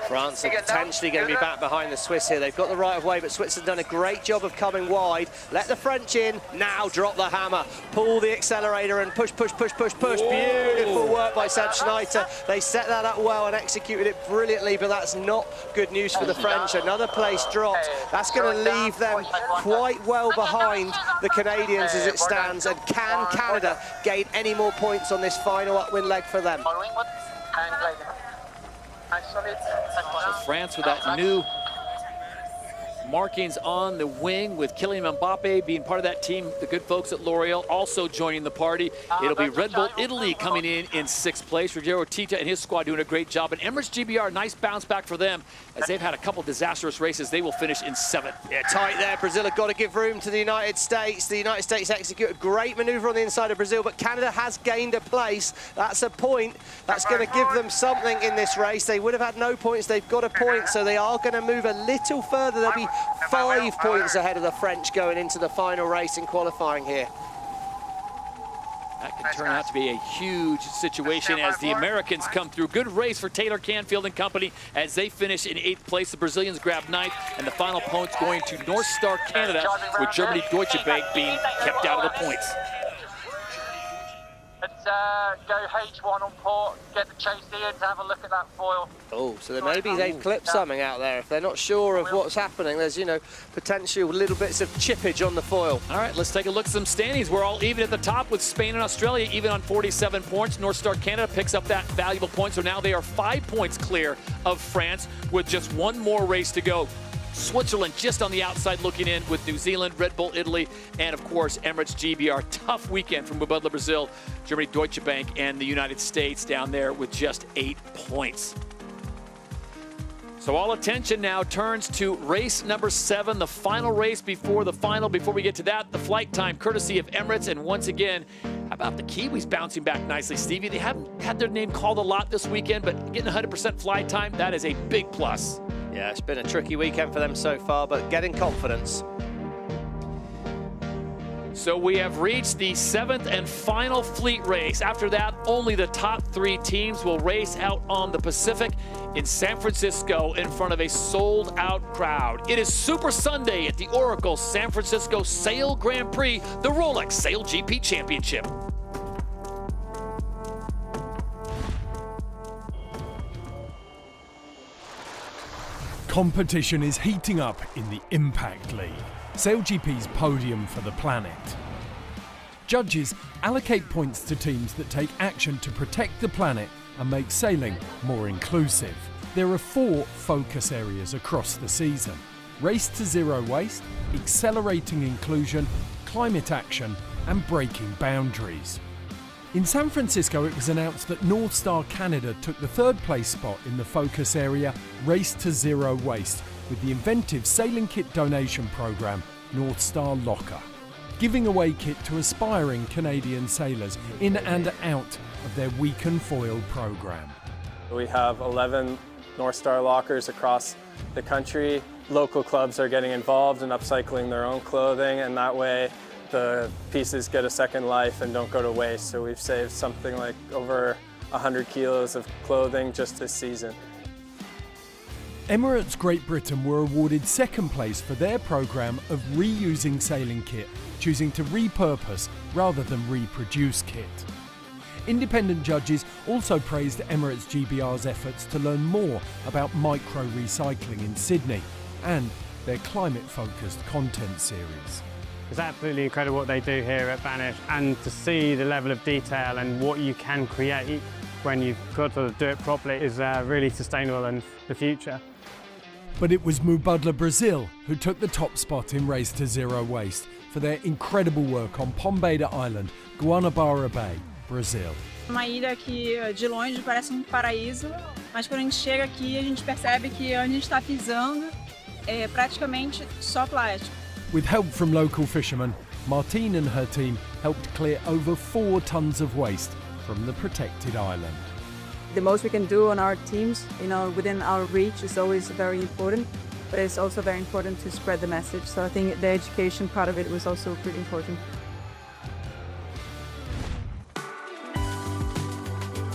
France are potentially going to be back behind the Swiss here. They've got the right of way, but Switzerland done a great job of coming wide. Let the French in. Now drop the hammer. Pull the accelerator and push. Beautiful work by Seb Schneider. They set that up well and executed it brilliantly, but that's not good news for the French. Another place dropped. That's going to leave them quite well behind the Canadians as it stands. And can Canada gain any more points on this final upwind leg for them? So France with that new markings on the wing with Kylian Mbappe being part of that team. The good folks at L'Oreal also joining the party. It'll be Red Bull Italy coming in 6th place. Ruggiero Tita and his squad doing a great job. And Emirates GBR, nice bounce back for them as they've had a couple disastrous races. They will finish in 7th. Yeah, tight there. Brazil have got to give room to the United States. The United States execute a great maneuver on the inside of Brazil, but Canada has gained a place. That's a point. That's going to give them something in this race. They would have had no points. They've got a point, so they are going to move a little further. They'll be 5 points ahead of the French going into the final race in qualifying here. That could turn out to be a huge situation as the Americans come through. Good race for Taylor Canfield and company as they finish in 8th place. The Brazilians grab 9th, and the final points going to North Star Canada, with Germany Deutsche Bank being kept out of the points. Let's go H1 on port, get the chase in to have a look at that foil. Oh, so maybe they've clipped something out there. If they're not sure of what's happening, there's, you know, potential little bits of chippage on the foil. All right, let's take a look at some standings. We're all even at the top with Spain and Australia, even on 47 points. North Star Canada picks up that valuable point, so now they are 5 points clear of France with just 1 more race to go. Switzerland just on the outside looking in with New Zealand, Red Bull Italy, and of course Emirates GBR. Tough weekend from Mubadala Brazil, Germany Deutsche Bank, and the United States down there with just 8 points. So all attention now turns to race number 7, the final race before the final. Before we get to that, the flight time courtesy of Emirates, and once again, how about the Kiwis bouncing back nicely, Stevie? They haven't had their name called a lot this weekend, but getting 100% flight time, that is a big plus. Yeah, it's been a tricky weekend for them so far, but getting confidence. So we have reached the 7th and final fleet race. After that, only the top 3 teams will race out on the Pacific in San Francisco in front of a sold-out crowd. It is Super Sunday at the Oracle San Francisco Sail Grand Prix, the Rolex SailGP Championship. Competition is heating up in the Impact League, SailGP's podium for the planet. Judges allocate points to teams that take action to protect the planet and make sailing more inclusive. There are 4 focus areas across the season: race to zero waste, accelerating inclusion, climate action, and breaking boundaries. In San Francisco, it was announced that North Star Canada took the 3rd place spot in the focus area Race to Zero Waste with the inventive sailing kit donation program North Star Locker, giving away kit to aspiring Canadian sailors in and out of their weekend foil program. We have 11 North Star lockers across the country. Local clubs are getting involved in upcycling their own clothing, and that way the pieces get a second life and don't go to waste. So we've saved something like over 100 kilos of clothing just this season. Emirates Great Britain were awarded 2nd place for their programme of reusing sailing kit, choosing to repurpose rather than reproduce kit. Independent judges also praised Emirates GBR's efforts to learn more about micro-recycling in Sydney and their climate-focused content series. It's absolutely incredible what they do here at Banish, and to see the level of detail and what you can create when you've got to do it properly is really sustainable in the future. But it was Mubadala Brazil who took the top spot in Race to Zero Waste for their incredible work on Pombeira Island, Guanabara Bay, Brazil. Uma ilha que de longe parece paraíso, mas quando a gente chega aqui a gente percebe que onde a gente está pisando é praticamente só plástico. With help from local fishermen, Martine and her team helped clear over 4 tons of waste from the protected island. The most we can do on our teams, within our reach is always very important, but it's also very important to spread the message. So I think the education part of it was also pretty important.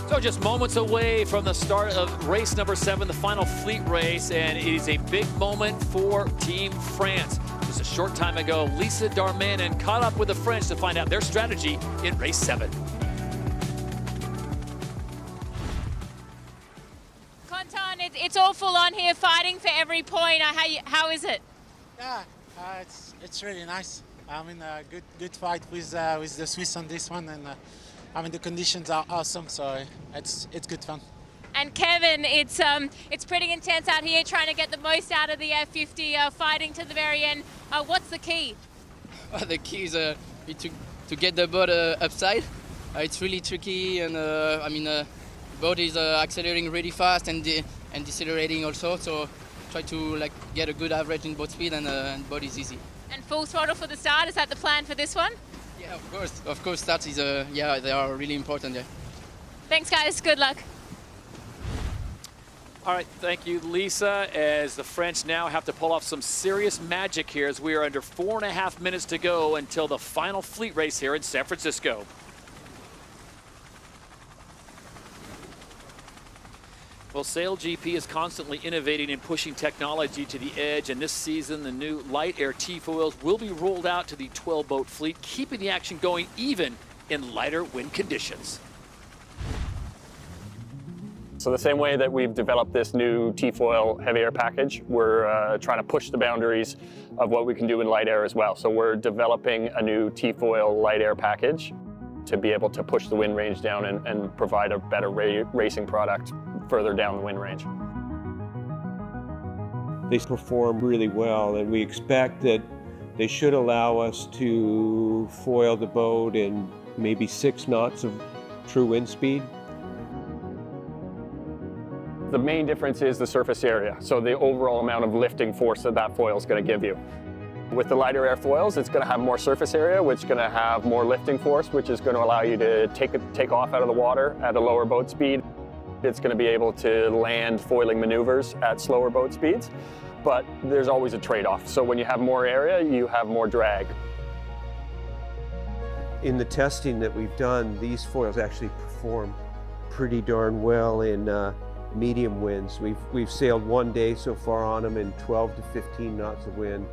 So just moments away from the start of race number 7, the final fleet race, and it is a big moment for Team France. Just a short time ago, Lisa Darmanin caught up with the French to find out their strategy in race 7. Conton, it's all full on here, fighting for every point. How is it? Yeah, it's really nice. I mean, a good fight with the Swiss on this one, and I mean the conditions are awesome, so it's good fun. And Kevin, it's pretty intense out here, trying to get the most out of the F50, fighting to the very end. What's the key? The key is to get the boat upside. It's really tricky, and the boat is accelerating really fast and decelerating also. So try to get a good average in boat speed, and boat is easy. And full throttle for the start. Is that the plan for this one? Yeah, of course. Of course, starts is they are really important. Yeah. Thanks, guys. Good luck. All right, thank you, Lisa, as the French now have to pull off some serious magic here as we are under 4.5 minutes to go until the final fleet race here in San Francisco. Well, SailGP is constantly innovating and pushing technology to the edge, and this season the new light air T-foils will be rolled out to the 12-boat fleet, keeping the action going even in lighter wind conditions. So the same way that we've developed this new T-foil heavy air package, we're trying to push the boundaries of what we can do in light air as well. So we're developing a new T-foil light air package to be able to push the wind range down and provide a better racing product further down the wind range. They perform really well, and we expect that they should allow us to foil the boat in maybe 6 knots of true wind speed. The main difference is the surface area, so the overall amount of lifting force that foil is going to give you. With the lighter air foils, it's going to have more surface area, which is going to have more lifting force, which is going to allow you to take off out of the water at a lower boat speed. It's going to be able to land foiling maneuvers at slower boat speeds, but there's always a trade-off. So when you have more area, you have more drag. In the testing that we've done, these foils actually perform pretty darn well in medium winds. We've sailed 1 day so far on them in 12 to 15 knots of wind.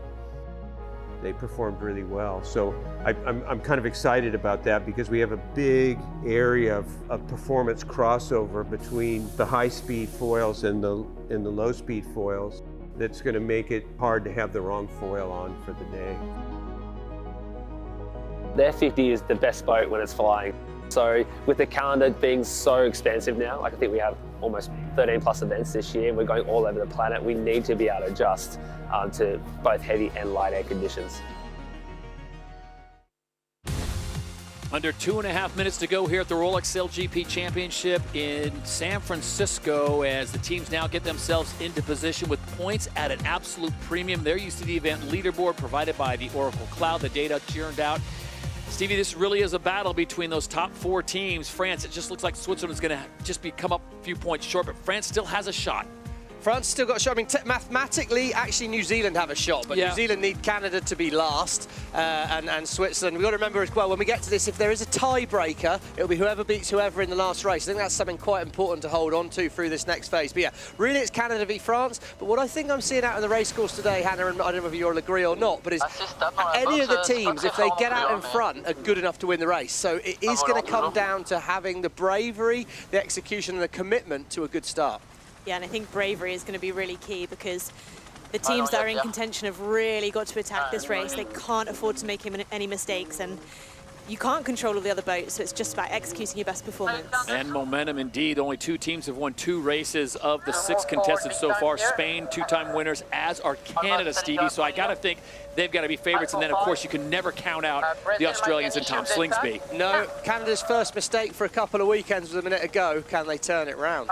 They performed really well. So I'm kind of excited about that because we have a big area of performance crossover between the high-speed foils and the low-speed foils. that's going to make it hard to have the wrong foil on for the day. Their 50 is the best boat when it's flying. So with the calendar being so expansive now, like I think we have almost 13 plus events this year, we're going all over the planet, we need to be able to adjust to both heavy and light air conditions. Under 2.5 minutes to go here at the Rolex SailGP Championship in San Francisco, as the teams now get themselves into position with points at an absolute premium. They're used to the event leaderboard provided by the Oracle Cloud. The data churned out. Stevie, this really is a battle between those top 4 teams. France, it just looks like Switzerland's going to just come up a few points short, but France still has a shot. France still got a shot. I mean, mathematically, actually, New Zealand have a shot, but New Zealand need Canada to be last, and Switzerland. We've got to remember as well, when we get to this, if there is a tiebreaker, it'll be whoever beats whoever in the last race. I think that's something quite important to hold on to through this next phase. But yeah, really it's Canada v France. But what I think I'm seeing out in the race course today, Hannah, and I don't know if you'll agree or not, but is any of the teams, if they get out in front, are good enough to win the race. So it is going to come down to having the bravery, the execution, and the commitment to a good start. Yeah, and I think bravery is going to be really key, because the teams that are in contention have really got to attack this race. They can't afford to make any mistakes, and you can't control all the other boats, so it's just about executing your best performance. And momentum indeed. Only 2 teams have won 2 races of the 6 contested so far. Spain, 2-time winners, as are Canada, Stevie. So I got to think they've got to be favorites. And then, of course, you can never count out the Australians and Tom Slingsby. No, Canada's first mistake for a couple of weekends was a minute ago. Can they turn it round?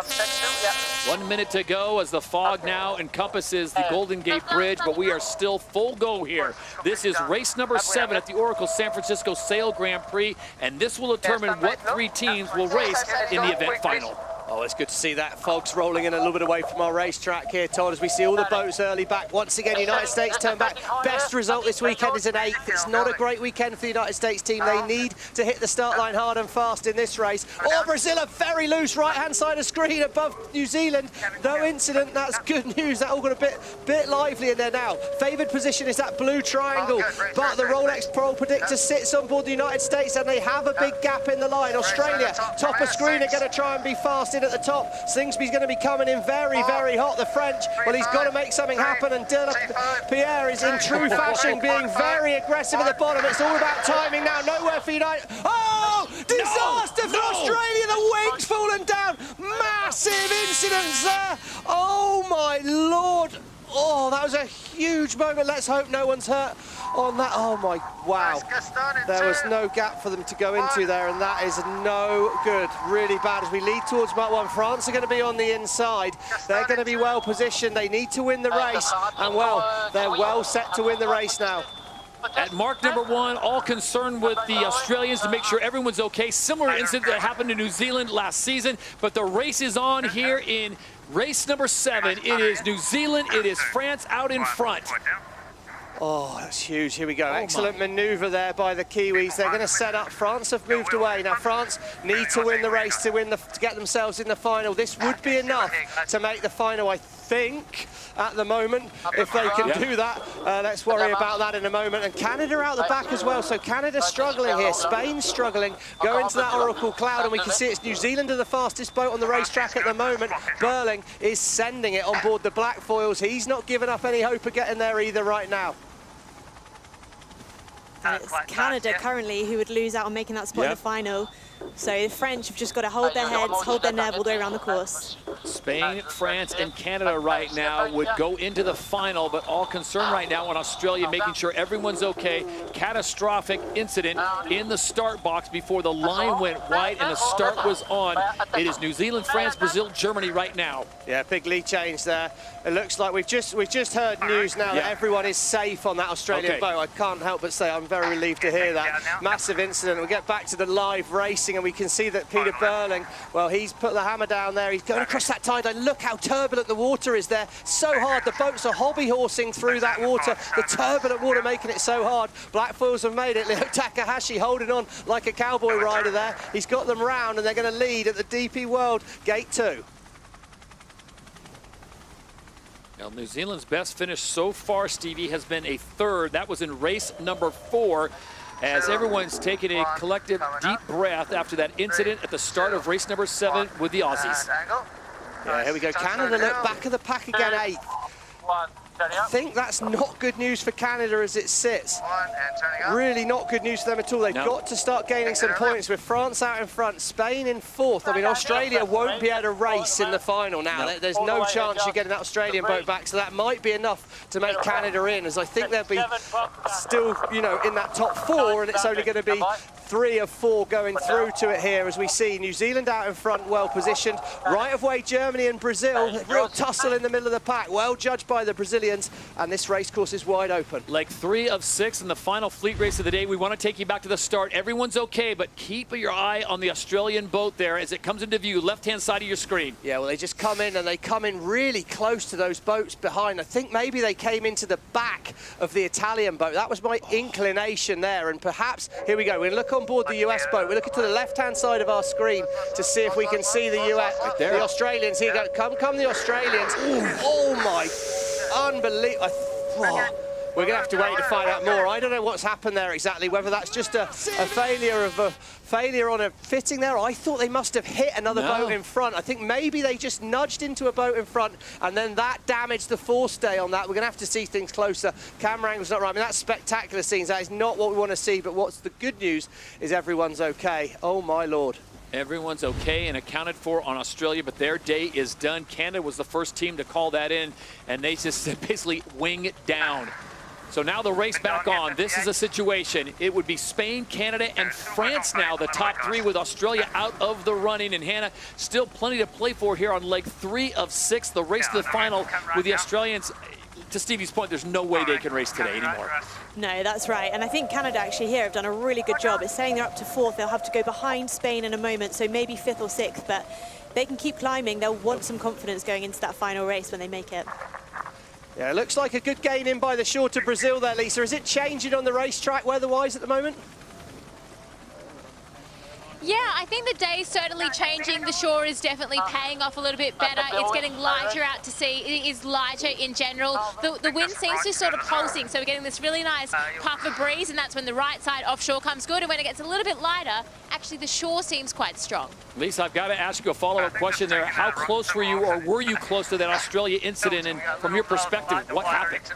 1 minute to go as the fog now encompasses the Golden Gate Bridge, but we are still full go here. This is race number 7 at the Oracle San Francisco Sail Grand Prix, and this will determine what 3 teams will race in the event final. Oh, it's good to see that. Fog's rolling in a little bit away from our racetrack here, Todd, as we see all the boats early back. Once again, United States turn back. Best result this weekend is an 8th. It's not a great weekend for the United States team. They need to hit the start line hard and fast in this race. Oh, Brazil are very loose, right-hand side of screen above New Zealand. No incident, that's good news. That all got a bit lively in there now. Favoured position is that blue triangle, but the Rolex Pro Predictor sits on board the United States, and they have a big gap in the line. Australia, top of screen, are going to try and be fast in at the top. Slingsby's going to be coming in very, very hot. The French, well, he's got to make something happen, and Pierre is in true fashion being very aggressive at the bottom. It's all about timing now. Nowhere for United. Oh, disaster for Australia. The wing's fallen down. Massive incidents there. Oh my Lord. Oh, that was a huge moment. Let's hope no one's hurt on that. Oh my, wow. There was no gap for them to go into there, and that is no good. Really bad as we lead towards Mark 1. France are going to be on the inside. They're going to be well positioned. They need to win the race, and well, they're well set to win the race now. At mark number 1, all concerned with the Australians to make sure everyone's okay. Similar incident that happened to New Zealand last season, but the race is on here in race number 7. It is New Zealand, it is France out in front. Oh, that's huge. Here we go. Excellent manoeuvre there by the Kiwis. They're going to set up. France have moved away. Now, France need to win the race to get themselves in the final. This would be enough to make the final, I think, at the moment. If they can do that, let's worry about that in a moment. And Canada out the back as well. So Canada's struggling here. Spain's struggling. Go into that Oracle Cloud, and we can see it's New Zealand are the fastest boat on the racetrack at the moment. Burling is sending it on board the black foils. He's not giving up any hope of getting there either right now. And it's Canada currently who would lose out on making that spot in the final. So the French have just got to hold their heads, hold their nerve all the way around the course. Spain, France, and Canada right now would go into the final, but all concerned right now on Australia, making sure everyone's okay. Catastrophic incident in the start box before the line went wide and the start was on. It is New Zealand, France, Brazil, Germany right now. Yeah, big lead change there. It looks like we've just heard news now that everyone is safe on that Australian boat. I can't help but say I'm very relieved to hear that. Massive incident. We'll get back to the live racing, and we can see that Peter Burling, well, he's put the hammer down there. He's going across that tide line. Look how turbulent the water is there. So hard. The boats are hobby-horsing through that water. The turbulent water making it so hard. Black foils have made it. Leo Takahashi holding on like a cowboy rider there. He's got them round, and they're going to lead at the DP World Gate 2. Now, New Zealand's best finish so far, Stevie, has been a 3rd. That was in race number 4, as everyone's taking a collective deep breath after that incident at the start of race number 7 with the Aussies. Yeah, here we go. Canada look back of the pack again, 8th. I think that's not good news for Canada as it sits. Really not good news for them at all. They've got to start gaining some points with France out in front, Spain in fourth. I mean, Australia won't be able to race in the final now. There's no chance you're getting that Australian boat back, so that might be enough to make Canada in, as I think they'll be still, you know, in that top four, and it's only going to be 3 of 4 going through to it here, as we see New Zealand out in front, well positioned. Right of way, Germany and Brazil. Real tussle in the middle of the pack. Well judged by the Brazilians, and this race course is wide open. Leg 3 of 6 in the final fleet race of the day. We want to take you back to the start. Everyone's okay, but keep your eye on the Australian boat there as it comes into view, left-hand side of your screen. Yeah, well, they just come in, and they come in really close to those boats behind. I think maybe they came into the back of the Italian boat. That was my inclination there, and perhaps, here we go, we're going to look on board the US boat. We're looking to the left-hand side of our screen to see if we can see the US, the Australians. Here go, come the Australians. Oh my, unbelievable. We're going to have to wait to find out more. I don't know what's happened there exactly, whether that's just a failure on a fitting there. I thought they must have hit another boat in front. I think maybe they just nudged into a boat in front, and then that damaged the forestay on that. We're going to have to see things closer. Camera angle's not right. I mean, that's spectacular scenes. That is not what we want to see, but what's the good news is everyone's okay. Oh, my Lord. Everyone's okay and accounted for on Australia, but their day is done. Canada was the first team to call that in, and they just basically wing it down. So now the race back on. This is a situation. It would be Spain, Canada, and France now, the top 3, with Australia out of the running. And Hannah, still plenty to play for here on leg 3 of 6. The race to the final with the Australians. To Stevie's point, there's no way they can race today anymore. No, that's right. And I think Canada actually here have done a really good job. It's saying they're up to 4th. They'll have to go behind Spain in a moment, so maybe 5th or 6th. But they can keep climbing. They'll want some confidence going into that final race when they make it. Yeah, it looks like a good gain in by the short of Brazil there, Lisa. Is it changing on the racetrack weather-wise at the moment? Yeah, I think the day's certainly changing. The shore is definitely paying off a little bit better. It's getting lighter out to sea. It is lighter in general. The wind seems to sort of pulsing, so we're getting this really nice puff of breeze, and that's when the right side offshore comes good. And when it gets a little bit lighter, actually the shore seems quite strong. Lisa, I've got to ask you a follow-up question there. How close were you, or were you close to that Australia incident? And from your perspective, what happened?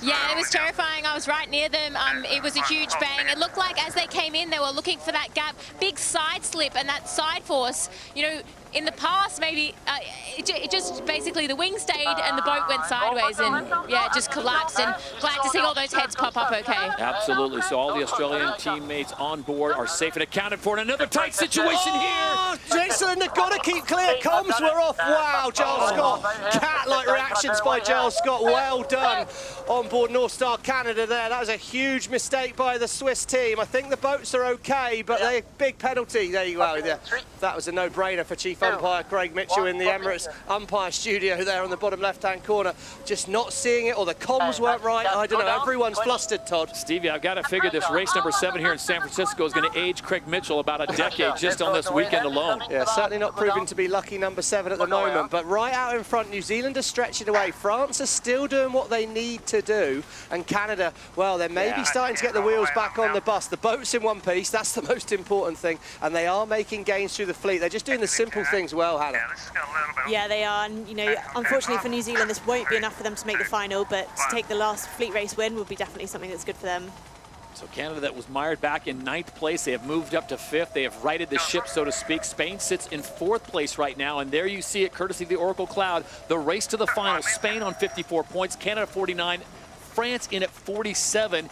Yeah, it was terrifying. I was right near them. It was a huge bang. It looked like as they came in, they were looking for that gap. Big side slip, and that side force, you know, in the past, maybe it just basically the wing stayed and the boat went sideways, and yeah, it just collapsed. And glad to see all those heads pop up okay. Absolutely. So all the Australian teammates on board are safe and accounted for. And another tight situation here. Jason, they've got to keep clear. Comms were off. Wow, Giles Scott. Cat-like reactions by Giles Scott. Well done on board North Star Canada there. That was a huge mistake by the Swiss team. I think the boats are okay, but they big penalty. There you go. That was a no-brainer for Chief Umpire Craig Mitchell in the Emirates umpire studio there on the bottom left-hand corner. Just not seeing it, or the comms weren't right. I don't know. Everyone's flustered, Todd. Stevie, I've got to figure this race number 7 here in San Francisco is going to age Craig Mitchell about a decade just on this weekend alone. Yeah, certainly not proving to be lucky number 7 at the moment. But right out in front, New Zealand are stretching away. France are still doing what they need to do. And Canada, well, they're maybe starting to get the wheels back on the bus. The boat's in one piece. That's the most important thing. And they are making gains through the fleet. They're just doing the simple things well, Hannah. Yeah, they are. And, you know, unfortunately for New Zealand, this won't be enough for them to make the final, but to take the last fleet race win would be definitely something that's good for them. So Canada, that was mired back in 9th place. They have moved up to 5th. They have righted the ship, so to speak. Spain sits in 4th place right now, and there you see it, courtesy of the Oracle Cloud. The race to the final. Spain on 54 points, Canada 49, France in at 47.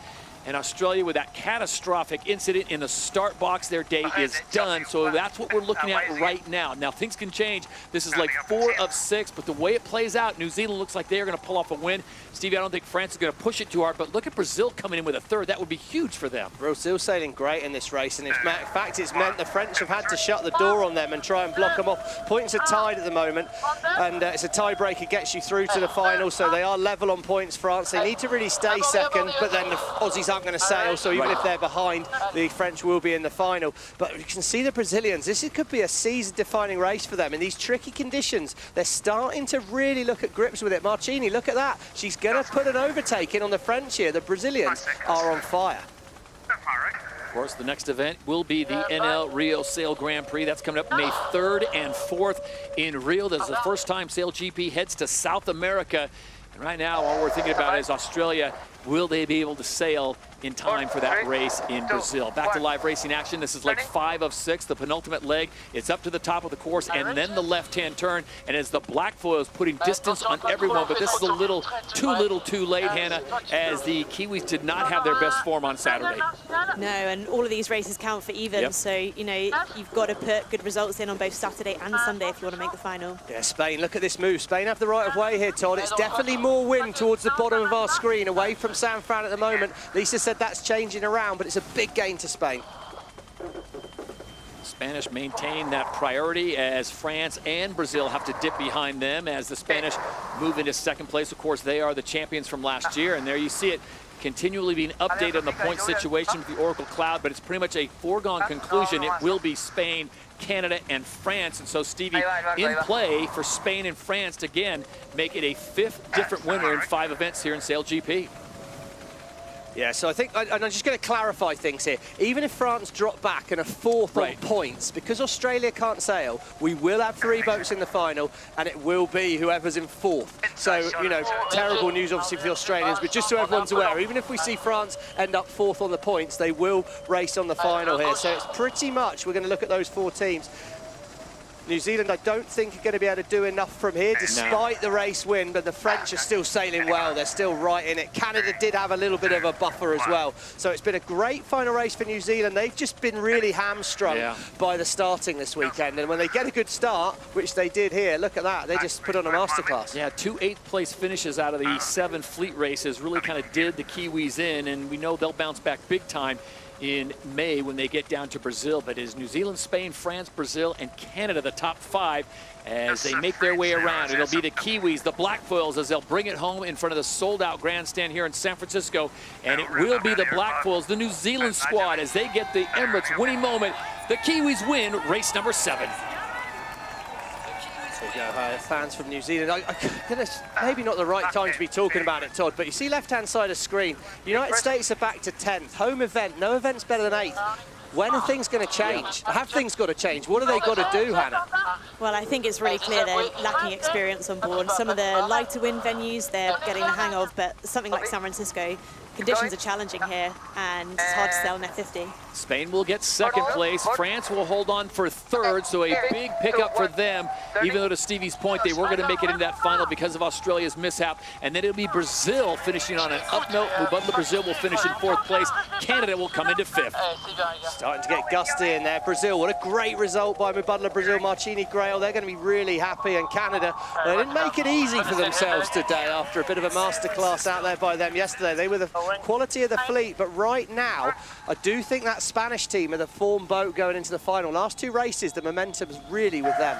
And Australia, with that catastrophic incident in the start box, their day is done. So that's what we're looking at right now. Now, things can change. This is like 4 of 6, but the way it plays out, New Zealand looks like they are going to pull off a win. Stevie, I don't think France is going to push it too hard, but look at Brazil coming in with a 3rd. That would be huge for them. Brazil sailing great in this race, and in fact, it's meant the French have had to shut the door on them and try and block them off. Points are tied at the moment, and it's a tiebreaker gets you through to the final, so they are level on points, France. They need to really stay second, but then the Aussies aren't going to sail, so even if they're behind, the French will be in the final. But you can see the Brazilians. This could be a season-defining race for them. In these tricky conditions, they're starting to really look at grips with it. Marchini, look at that. She's going to put an overtake in on the French here. The Brazilians are on fire. Of course, the next event will be the NL Rio Sail Grand Prix. That's coming up May 3rd and 4th in Rio. This is the first time SailGP heads to South America. And right now, all we're thinking about is Australia. Will they be able to sail in time for that race in Brazil? Back to live racing action. This is leg 5 of 6, the penultimate leg. It's up to the top of the course and then the left-hand turn. And as the black foil is putting distance on everyone, but this is a little too late, Hannah, as the Kiwis did not have their best form on Saturday. No, and all of these races count for even. Yep. So, you know, you've got to put good results in on both Saturday and Sunday if you want to make the final. Yeah, Spain, look at this move. Spain have the right of way here, Todd. It's definitely more wind towards the bottom of our screen, away from San Fran at the moment. Lisa said that's changing around, but it's a big gain to Spain. Spanish maintain that priority as France and Brazil have to dip behind them as the Spanish move into second place. Of course, they are the champions from last year, and there you see it continually being updated on the point situation with the Oracle Cloud, but it's pretty much a foregone conclusion. It will be Spain, Canada, and France. And so, Stevie, in play for Spain and France to, again, make it a 5th different winner in 5 events here in SailGP. Yeah, so I think, and I'm just going to clarify things here. Even if France drop back and are 4th on points, because Australia can't sail, we will have 3 boats in the final, and it will be whoever's in 4th. So, you know, terrible news obviously for the Australians, but just so everyone's aware, even if we see France end up 4th on the points, they will race on the final here. So it's pretty much, we're going to look at those 4 teams. New Zealand, I don't think, are going to be able to do enough from here, despite the race win, but the French are still sailing well. They're still right in it. Canada did have a little bit of a buffer as well. So it's been a great final race for New Zealand. They've just been really hamstrung by the starting this weekend. And when they get a good start, which they did here, look at that. They just put on a masterclass. Yeah, 2 8th-place finishes out of the 7 fleet races really kind of did the Kiwis in, and we know they'll bounce back big time in May when they get down to Brazil. But it is New Zealand, Spain, France, Brazil, and Canada the top 5 as they make their way around. It'll be the Kiwis, the black foils, as they'll bring it home in front of the sold-out grandstand here in San Francisco. And it will be the black foils, the New Zealand squad, as they get the Emirates winning moment. The Kiwis win race number 7. There you go, fans from New Zealand. Maybe not the right time to be talking about it, Todd, but you see left-hand side of screen, United States are back to 10th. Home event, no event's better than 8th. When are things going to change? Have things got to change? What have they got to do, Hannah? Well, I think it's really clear they're lacking experience on board. Some of the lighter wind venues they're getting the hang of, but something like San Francisco, conditions are challenging here, and it's hard to sail in F50. Spain will get 2nd place. France will hold on for 3rd, so a big pickup for them, even though to Stevie's point, they were going to make it in that final because of Australia's mishap. And then it'll be Brazil finishing on an up note. Mubadala Brazil will finish in 4th place. Canada will come into 5th. Starting to get gusty in there. Brazil, what a great result by Mubadala Brazil, Marcini Grail. They're going to be really happy. And Canada, they didn't make it easy for themselves today after a bit of a masterclass out there by them yesterday. They were the quality of the fleet, but right now, I do think that Spanish team are the form boat going into the final. Last 2 races, the momentum's really with them.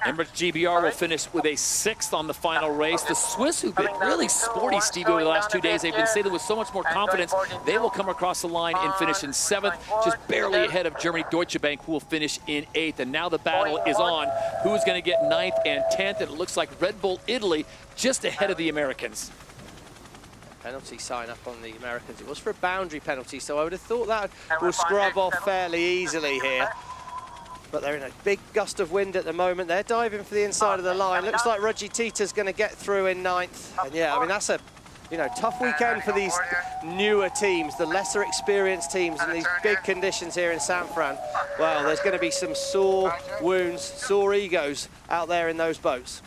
Emirates GBR will finish with a 6th on the final race. The Swiss, who've been really sporty, Stevie, over the last 2 days, they've been sailing with so much more confidence. They will come across the line and finish in 7th, just barely ahead of Germany Deutsche Bank, who will finish in 8th. And now the battle is on. Who is going to get 9th and 10th? And it looks like Red Bull Italy just ahead of the Americans. Penalty sign up on the Americans. It was for a boundary penalty, so I would have thought that will scrub off fairly easily here. But they're in a big gust of wind at the moment. They're diving for the inside of the line. Looks like Roger Tita's going to get through in 9th. And yeah, I mean, that's a tough weekend for these newer teams, the lesser experienced teams in these big conditions here in San Fran. Well, there's going to be some sore wounds, sore egos out there in those boats.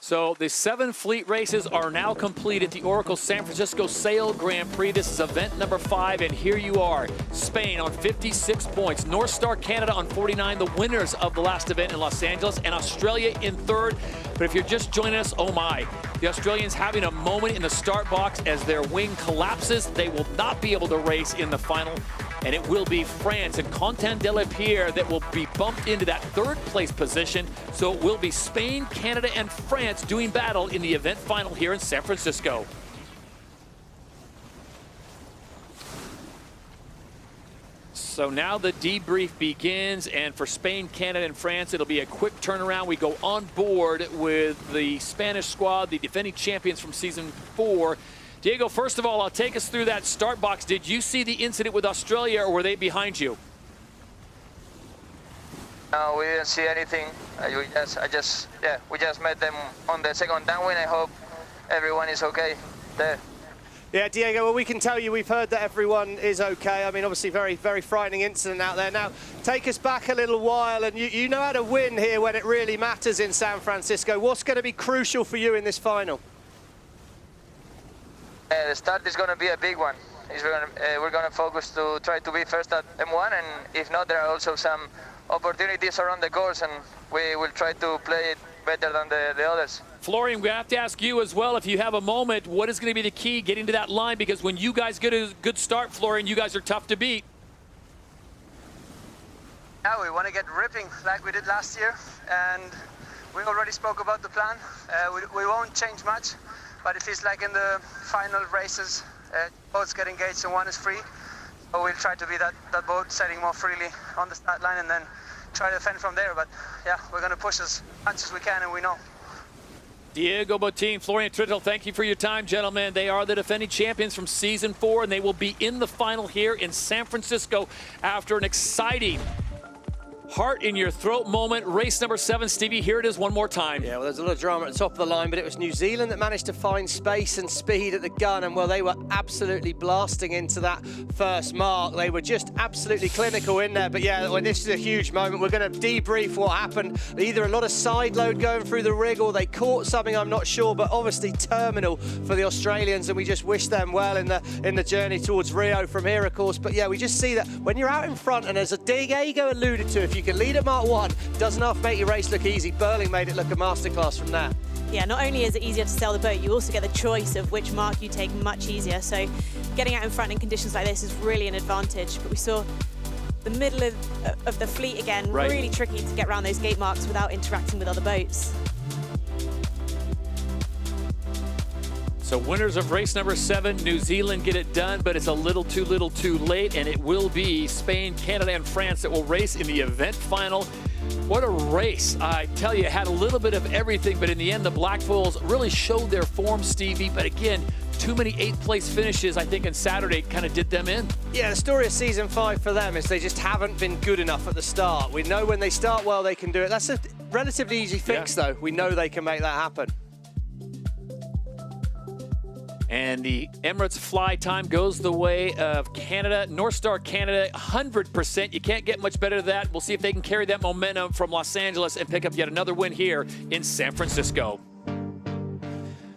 So the 7 fleet races are now complete at the Oracle San Francisco Sail Grand Prix. This is event number 5, and here you are. Spain on 56 points, North Star Canada on 49, the winners of the last event in Los Angeles, and Australia in 3rd. But if you're just joining us, oh my, the Australians having a moment in the start box as their wing collapses. They will not be able to race in the final. And it will be France and Quentin Delapierre that will be bumped into that 3rd place position. So it will be Spain, Canada, and France doing battle in the event final here in San Francisco. So now the debrief begins, and for Spain, Canada, and France, it'll be a quick turnaround. We go on board with the Spanish squad, the defending champions from season 4. Diego, first of all, I'll take us through that start box. Did you see the incident with Australia, or were they behind you? No, we didn't see anything. We just met them on the second downwind. I hope everyone is okay there. Yeah, Diego, well, we can tell you we've heard that everyone is okay. I mean, obviously, very, very frightening incident out there. Now, take us back a little while, and you know how to win here when it really matters in San Francisco. What's going to be crucial for you in this final? The start is going to be a big one. We're going to focus to try to be first at M1, and if not, there are also some opportunities around the course, and we will try to play it better than the others. Florian, we have to ask you as well, if you have a moment, what is going to be the key getting to that line? Because when you guys get a good start, Florian, you guys are tough to beat. Yeah, we want to get ripping like we did last year, and we already spoke about the plan. We won't change much, but it feels like in the final races, boats get engaged and one is free. So we'll try to be that boat setting more freely on the start line and then try to defend from there. But yeah, we're going to push as much as we can, and we know. Diego Botín, Florian Trittel, thank you for your time, gentlemen. They are the defending champions from season 4, and they will be in the final here in San Francisco after an exciting heart in your throat moment. Race number 7, Stevie, here it is one more time. Yeah, well, there's a lot of drama at the top of the line, but it was New Zealand that managed to find space and speed at the gun, and well, they were absolutely blasting into that first mark. They were just absolutely clinical in there, but yeah, well, this is a huge moment. We're going to debrief what happened. Either a lot of side load going through the rig, or they caught something, I'm not sure, but obviously terminal for the Australians, and we just wish them well in the journey towards Rio from here, of course. But yeah, we just see that when you're out in front, and as Diego alluded to, if you can lead at Mark 1, doesn't half make your race look easy. Burling made it look a masterclass from that. Yeah, not only is it easier to sail the boat, you also get the choice of which mark you take much easier. So getting out in front in conditions like this is really an advantage. But we saw the middle of the fleet again, really tricky to get around those gate marks without interacting with other boats. So winners of race number 7, New Zealand get it done, but it's a little too late, and it will be Spain, Canada, and France that will race in the event final. What a race. I tell you, it had a little bit of everything, but in the end, the Black Foils really showed their form, Stevie. But again, too many 8th place finishes, I think, on Saturday kind of did them in. Yeah, the story of season 5 for them is they just haven't been good enough at the start. We know when they start well, they can do it. That's a relatively easy fix, though. We know they can make that happen. And the Emirates fly time goes the way of Canada. North Star Canada, 100%. You can't get much better than that. We'll see if they can carry that momentum from Los Angeles and pick up yet another win here in San Francisco.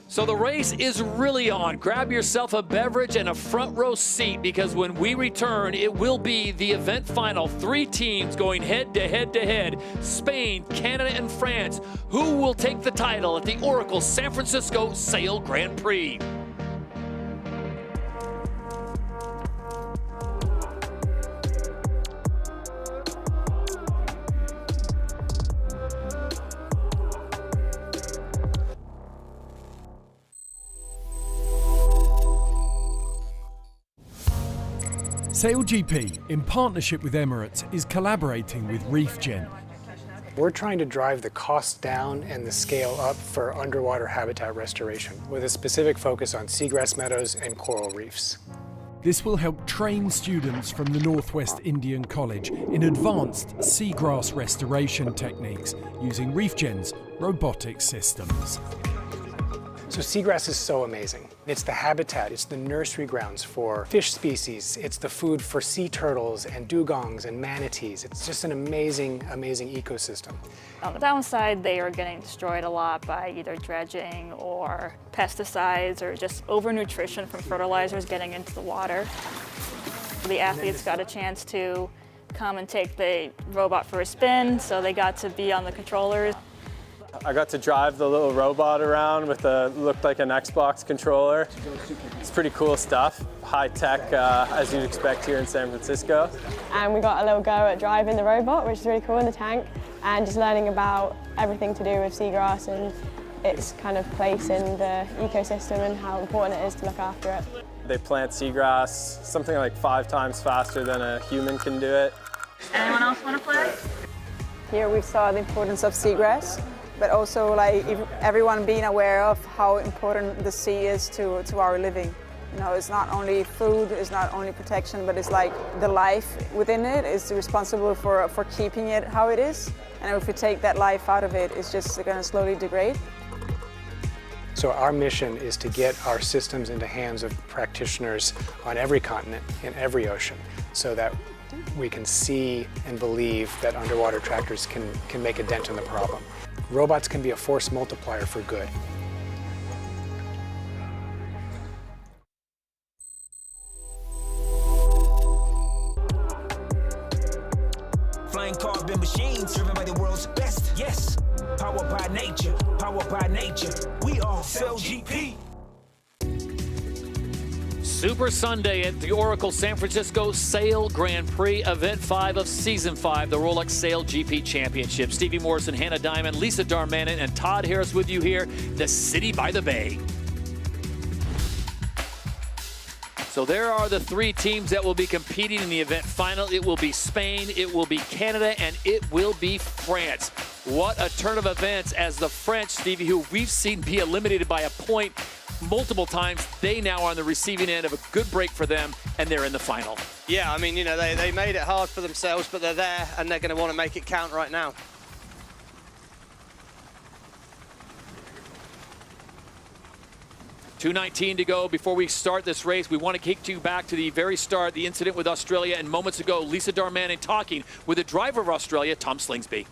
So the race is really on. Grab yourself a beverage and a front row seat, because when we return, it will be the event final. 3 teams going head to head to head. Spain, Canada, and France. Who will take the title at the Oracle San Francisco Sail Grand Prix? SailGP, in partnership with Emirates, is collaborating with ReefGen. We're trying to drive the cost down and the scale up for underwater habitat restoration, with a specific focus on seagrass meadows and coral reefs. This will help train students from the Northwest Indian College in advanced seagrass restoration techniques using ReefGen's robotic systems. So seagrass is so amazing. It's the habitat, it's the nursery grounds for fish species, it's the food for sea turtles and dugongs and manatees. It's just an amazing, amazing ecosystem. On the downside, they are getting destroyed a lot by either dredging or pesticides or just overnutrition from fertilizers getting into the water. The athletes got a chance to come and take the robot for a spin, so they got to be on the controllers. I got to drive the little robot around with looked like an Xbox controller. It's pretty cool stuff, high tech as you'd expect here in San Francisco. And we got a little go at driving the robot, which is really cool, in the tank, and just learning about everything to do with seagrass and its kind of place in the ecosystem and how important it is to look after it. They plant seagrass something like 5 times faster than a human can do it. Anyone else want to play? Here we saw the importance of seagrass, but also like everyone being aware of how important the sea is to our living. You know, it's not only food, it's not only protection, but it's like the life within it is responsible for keeping it how it is. And if we take that life out of it, it's just going to slowly degrade. So our mission is to get our systems into hands of practitioners on every continent, in every ocean, so that we can see and believe that underwater tractors can make a dent in the problem. Robots can be a force multiplier for good. Flying carbon machines driven by the world's best, yes. Powered by nature, we are SailGP. Super Sunday at the Oracle San Francisco Sail Grand Prix, Event 5 of Season 5, the Rolex SailGP Championship. Stevie Morrison, Hannah Diamond, Lisa Darmanin, and Todd Harris with you here, the City by the Bay. So there are the 3 teams that will be competing in the event final. It will be Spain, it will be Canada, and it will be France. What a turn of events as the French, Stevie, who we've seen be eliminated by a point multiple times, they now are on the receiving end of a good break for them, and they're in the final. Yeah, I mean, you know, they made it hard for themselves, but they're there, and they're going to want to make it count right now. .219 to go before we start this race. We want to kick you back to the very start, the incident with Australia, and moments ago, Lisa Darmanin talking with the driver of Australia, Tom Slingsby.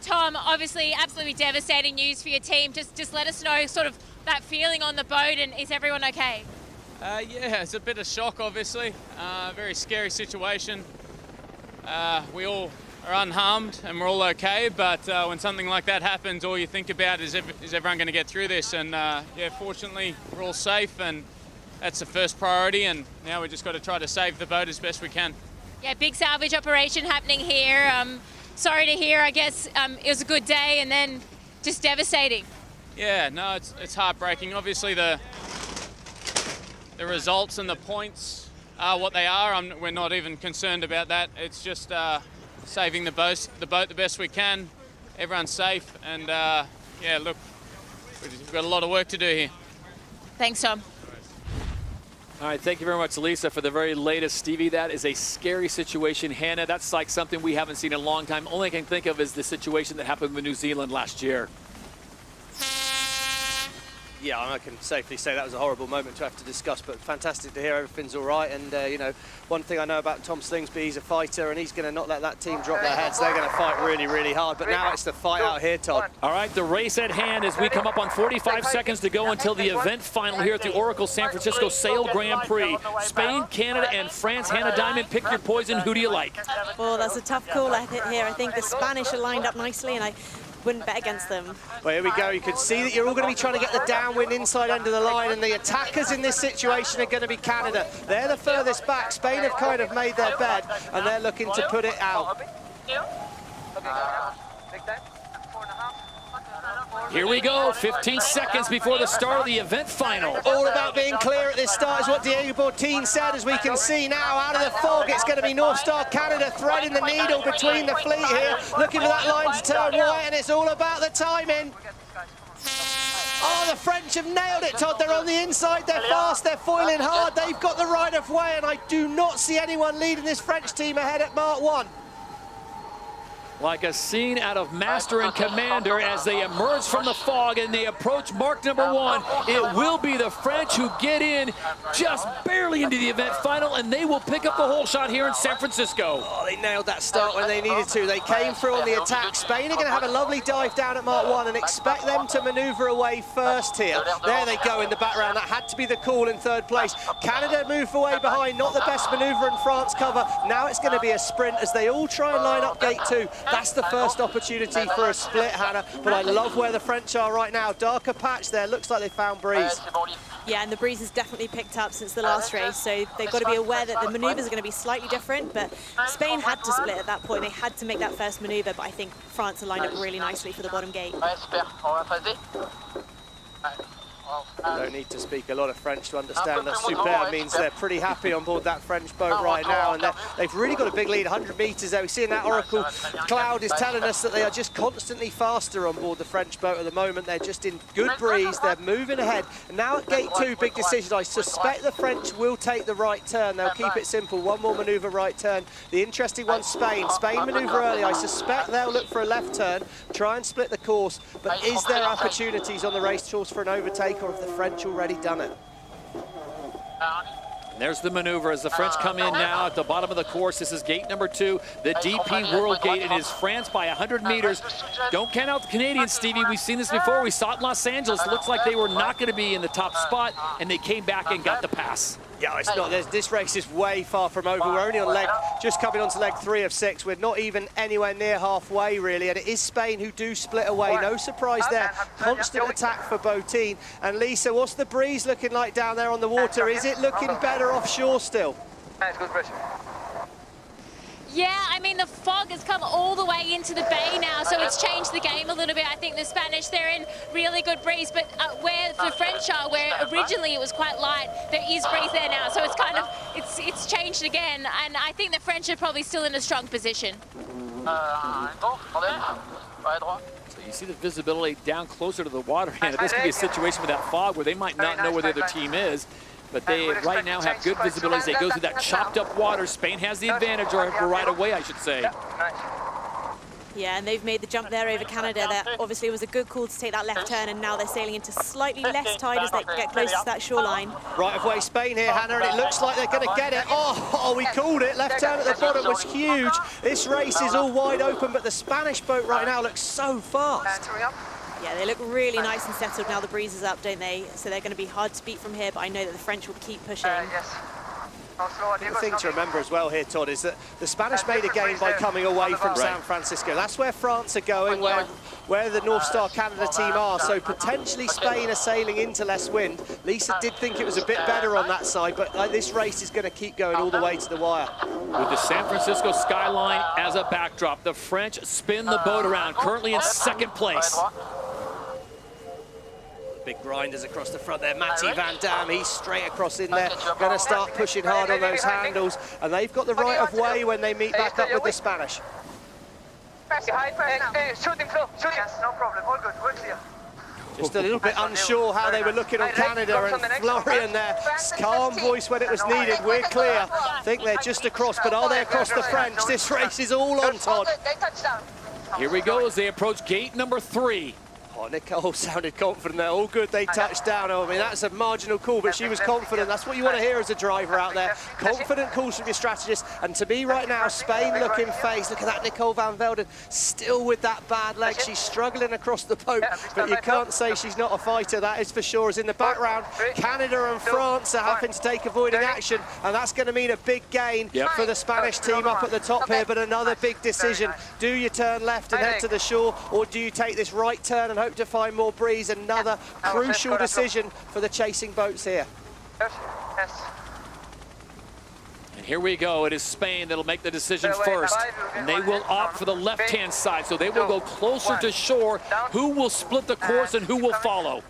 Tom, obviously absolutely devastating news for your team. Just let us know sort of that feeling on the boat, and is everyone okay? Yeah, it's a bit of shock, obviously. Very scary situation. We all are unharmed and we're all okay, but when something like that happens, all you think about is everyone going to get through this? And yeah, fortunately, we're all safe, and that's the first priority, and now we just got to try to save the boat as best we can. Yeah, big salvage operation happening here. Sorry to hear, I guess it was a good day and then just devastating. Yeah, no, it's heartbreaking. Obviously the results and the points are what they are. We're not even concerned about that. It's just saving the boat the best we can. Everyone's safe, and yeah, look, we've got a lot of work to do here. Thanks, Tom. All right, thank you very much, Lisa, for the very latest. Stevie, that is a scary situation. Hannah, that's like something we haven't seen in a long time. Only I can think of is the situation that happened with New Zealand last year. Yeah, I can safely say that was a horrible moment to have to discuss, but fantastic to hear everything's all right. And, you know, one thing I know about Tom Slingsby, he's a fighter, and he's going to not let that team drop their heads. They're going to fight really, really hard. But now it's the fight out here, Todd. All right, the race at hand as we come up on 45 seconds to go until the event final here at the Oracle San Francisco Sail Grand Prix. Spain, Canada, and France. Hannah Diamond, pick your poison. Who do you like? Well, that's a tough call here. I think the Spanish are lined up nicely, and I wouldn't bet against them. Well, here we go. You can see that you're all going to be trying to get the downwind inside end of the line, and the attackers in this situation are going to be Canada. They're the furthest back. Spain have kind of made their bed, and they're looking to put it out. Here we go, 15 seconds before the start of the event final. All about being clear at this start is what Diego Bortin said. As we can see now, out of the fog, it's going to be North Star Canada threading the needle between the fleet here, looking for that line to turn right, and it's all about the timing. Oh, the French have nailed it, Todd. They're on the inside, they're fast, they're foiling hard, they've got the right of way, and I do not see anyone leading this French team ahead at Mark 1. Like a scene out of Master and Commander as they emerge from the fog and they approach mark number 1. It will be the French who get in just barely into the event final, and they will pick up the whole shot here in San Francisco. Oh, they nailed that start when they needed to. They came through on the attack. Spain are going to have a lovely dive down at Mark 1 and expect them to maneuver away first here. There they go in the background. That had to be the call in third place. Canada move away behind. Not the best maneuver, and France cover. Now it's going to be a sprint as they all try and line up gate 2. That's the first opportunity for a split, Hannah, but I love where the French are right now. Darker patch there, looks like they found breeze. Yeah, and the breeze has definitely picked up since the last race, so they've got to be aware that the manoeuvres are going to be slightly different, but Spain had to split at that point. They had to make that first manoeuvre, but I think France are lined up really nicely for the bottom gate. Don't need to speak a lot of French to understand that super means they're pretty happy on board that French boat right now, and they've really got a big lead, 100 metres there. We see in that Oracle cloud is telling us that they are just constantly faster on board the French boat at the moment. They're just in good breeze, they're moving ahead. And now at gate 2, big decision. I suspect the French will take the right turn. They'll keep it simple, one more manoeuvre right turn. The interesting one, Spain. Spain manoeuvre early. I suspect they'll look for a left turn, try and split the course, but is there opportunities on the race course for an overtake, or have the French already done it? There's the maneuver as the French come in now at the bottom of the course. This is gate number 2, the DP World Gate. It is France by 100 meters. Don't count out the Canadians, Stevie. We've seen this before. We saw it in Los Angeles. It looks like they were not going to be in the top spot, and they came back and got the pass. Yeah, it's not. This race is way far from over. We're only on just coming onto leg 3 of 6. We're not even anywhere near halfway, really. And it is Spain who do split away. No surprise there. Constant attack for Botín. And Lisa, what's the breeze looking like down there on the water? Is it looking better offshore still? Nice, good pressure. Yeah, I mean, the fog has come all the way into the bay now, so it's changed the game a little bit. I think the Spanish, they're in really good breeze, but where the French are, where originally it was quite light, there is breeze there now, so it's kind of, it's changed again, and I think the French are probably still in a strong position. So you see the visibility down closer to the water, and this could be a situation with that fog where they might not know where the other team is. But they right now have good visibility as they go through that chopped up water. Spain has the advantage, or right away, I should say. Yeah, and they've made the jump there over Canada. That obviously was a good call to take that left turn, and now they're sailing into slightly less tide as they get close to that shoreline. Right of way Spain here, Hannah, and it looks like they're going to get it. Oh, we called it. Left turn at the bottom was huge. This race is all wide open, but the Spanish boat right now looks so fast. Yeah, they look really nice and settled now. The breeze is up, don't they? So they're going to be hard to beat from here, but I know that the French will keep pushing. The thing to remember as well here, Todd, is that the Spanish made a gain by coming away from San Francisco. That's where France are going, where the North Star Canada team are. So potentially Spain are sailing into less wind. Lisa did think it was a bit better on that side, but this race is going to keep going all the way to the wire. With the San Francisco skyline as a backdrop, the French spin the boat around, currently in second place. Big grinders across the front there. Matty Van Dam, he's straight across in there. Going to start pushing hard on those handles. And they've got the right of way when they meet back up with the Spanish. Shooting flow, shooting. Yes, no problem, all good, we're clear. Just a little bit unsure how they were looking on Canada, and Florian there, calm voice when it was needed. We're clear. I think they're just across, but are they across the French? This race is all on, Todd. Here we go as they approach gate number 3. Oh, Nicole sounded confident there. All good, they touched down. I mean, that's a marginal call, but she was confident. That's what you want to hear as a driver out there. Confident calls from your strategist. And to me right now, Spain looking face. Look at that, Nicole van Velden, still with that bad leg. She's struggling across the boat, but you can't say she's not a fighter. That is for sure. As in the background, Canada and France are having to take avoiding action, and that's going to mean a big gain for the Spanish team up at the top here. But another big decision. Do you turn left and head to the shore, or do you take this right turn and hope to find more breeze? Another crucial decision for the chasing boats here. And here we go. It is Spain that'll make the decision first. And they will opt for the left-hand side, so they will go closer to shore. Who will split the course and who will follow?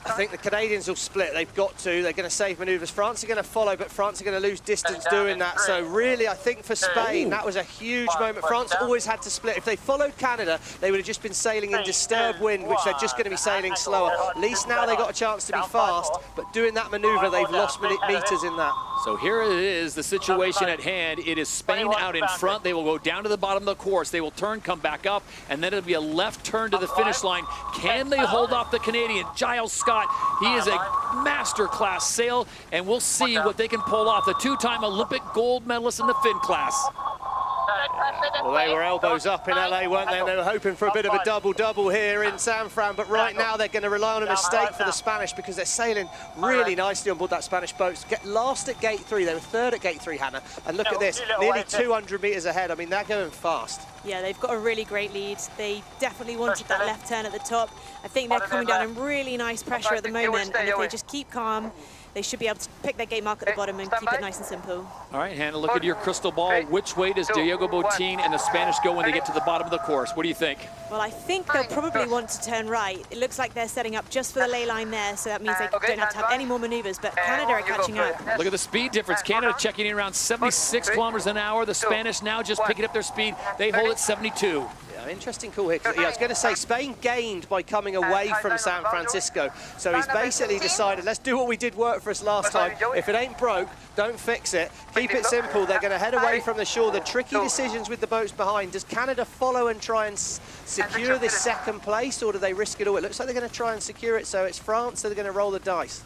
I think the Canadians will split. They've got to. They're going to save manoeuvres. France are going to follow, but France are going to lose distance doing that. So really, I think for Spain, that was a huge moment. France always had to split. If they followed Canada, they would have just been sailing in disturbed wind, which they're just going to be sailing slower. At least now they got a chance to be fast, but doing that manoeuvre, they've lost meters in that. So here it is, the situation at hand. It is Spain out in front. They will go down to the bottom of the course. They will turn, come back up, and then it'll be a left turn to the finish line. Can they hold off the Canadian? Giles Scott, he is a master-class sail, and we'll see what they can pull off. The two-time Olympic gold medalist in the fin class. Well, they were elbows up in LA, weren't they? They were hoping for a bit of a double-double here in San Fran, but right now they're going to rely on a mistake for the Spanish because they're sailing really nicely on board that Spanish boat. Get last at gate 3, they were third at gate 3, Hannah, and look at this, nearly 200 metres ahead. I mean, they're going fast. Yeah, they've got a really great lead. They definitely wanted that left turn at the top. I think they're coming down in really nice pressure at the moment, and if they just keep calm, they should be able to pick their game mark at the bottom and keep it nice and simple. All right, Hannah, look at your crystal ball. Which way does Diego Botín and the Spanish go when they get to the bottom of the course? What do you think? Well, I think they'll probably want to turn right. It looks like they're setting up just for the ley line there, so that means they don't have to have any more maneuvers, but Canada are catching up. Look at the speed difference. Canada checking in around 76 kilometers an hour. The Spanish now just picking up their speed. They hold at 72. Interesting call here. Yeah, I was going to say, Spain gained by coming away from San Francisco. So he's basically decided, let's do what we did work for us last time. If it ain't broke, don't fix it. Keep it simple. They're going to head away from the shore. The tricky decisions with the boats behind. Does Canada follow and try and secure this second place, or do they risk it all? It looks like they're going to try and secure it, so it's France that are going to roll the dice.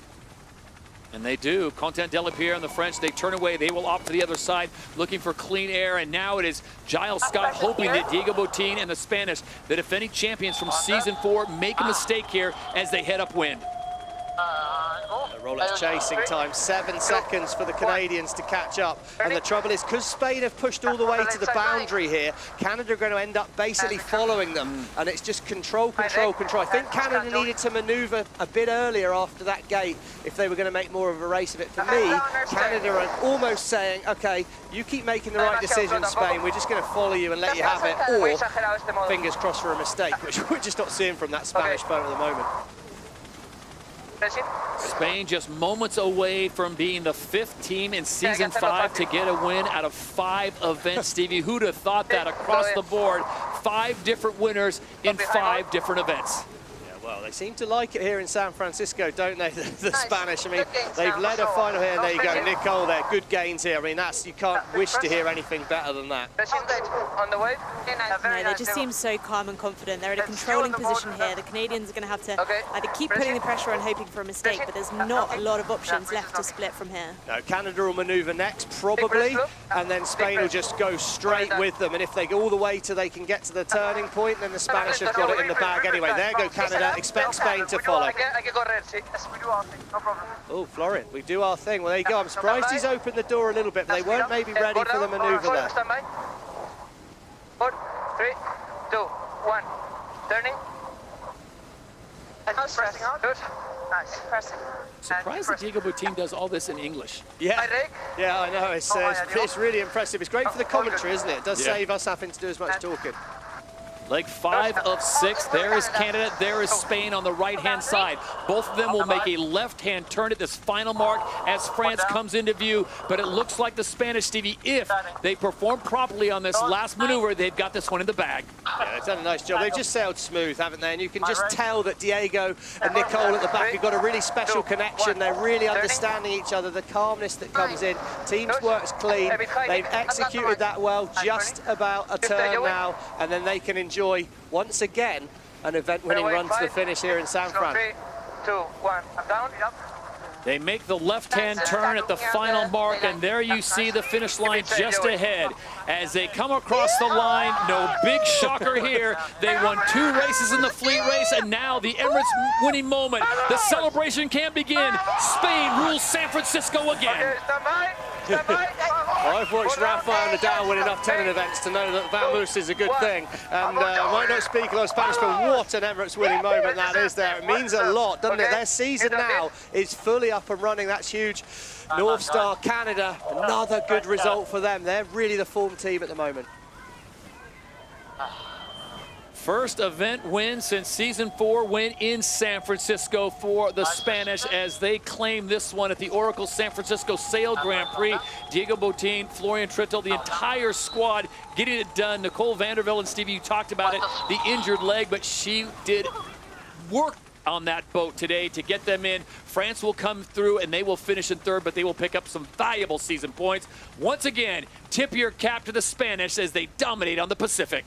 And they do. Quentin Delapierre and the French, they turn away. They will opt for the other side, looking for clean air. And now it is Giles Scott hoping that Diego Botín and the Spanish, the defending champions from season 4, make a mistake here as they head upwind. Rolex chasing time, 7 seconds for the Canadians to catch up. And the trouble is, because Spain have pushed all the way to the boundary here, Canada are going to end up basically following them. And it's just control, control, control. I think Canada needed to manoeuvre a bit earlier after that gate if they were going to make more of a race of it. For me, Canada are almost saying, okay, you keep making the right decisions, Spain. We're just going to follow you and let you have it. Or, fingers crossed for a mistake, which we're just not seeing from that Spanish boat at the moment. Spain just moments away from being the 5th team in season 5 to get a win out of 5 events. Stevie, who'd have thought that across the board? 5 different winners in 5 different events. Well, they seem to like it here in San Francisco, don't they, the Spanish? I mean, they've led a final here, and there you go, Nicole there, good gains here. I mean, you can't wish to hear anything better than that. On the way? No, they just seem so calm and confident. They're in a controlling position here. The Canadians are going to have to either keep putting the pressure on, hoping for a mistake, but there's not a lot of options left to split from here. No, Canada will manoeuvre next, probably, and then Spain will just go straight with them. And if they go all the way till they can get to the turning point, then the Spanish have got it in the bag anyway. There go Canada. Expect Spain to follow. Oh, Florian, we do our thing. Well, there you go. I'm surprised he's opened the door a little bit, but they weren't maybe ready for the manoeuvre there. 4, 3, 2, 1. Turning. Pressing out. Good. Nice. Pressing. Surprised that Diego Botín does all this in English. Yeah, I know. It's really impressive. It's great for the commentary, isn't it? It does save us having to do as much talking. Leg 5 of 6. There is Canada. There is Spain on the right-hand side. Both of them will make a left-hand turn at this final mark as France comes into view. But it looks like the Spanish, Stevie, if they perform properly on this last maneuver, they've got this one in the bag. Yeah, they've done a nice job. They've just sailed smooth, haven't they? And you can just tell that Diego and Nicole at the back have got a really special connection. They're really understanding each other. The calmness that comes in. Team's work's clean. They've executed that well. Just about a turn now, and then they can enjoy once again an event-winning run to the finish here in San Fran. 3, 2, 1. I'm down. They make the left-hand turn at the final mark, and there you see the finish line just ahead. As they come across the line, no big shocker here. They won 2 races in the fleet race, and now the Emirates winning moment. The celebration can begin. Spain rules San Francisco again. Well, I've watched Rafael Nadal win enough tennis events to know that Vamos is a good thing. And I might not speak a lot of Spanish, but what an Emirates winning moment that is there. It means a lot, doesn't it? Their season now is fully up and running. That's huge. North Star Canada, another good result for them. They're really the form team at the moment. First event win since season 4 win in San Francisco for the Spanish as they claim this one at the Oracle San Francisco Sail Grand Prix. Diego Botín, Florian Trittel, the entire squad getting it done. Nicole Vandervelde and Stevie, you talked about it, the injured leg, but she did work on that boat today to get them in. France will come through and they will finish in 3rd, but they will pick up some valuable season points. Once again, tip your cap to the Spanish as they dominate on the Pacific.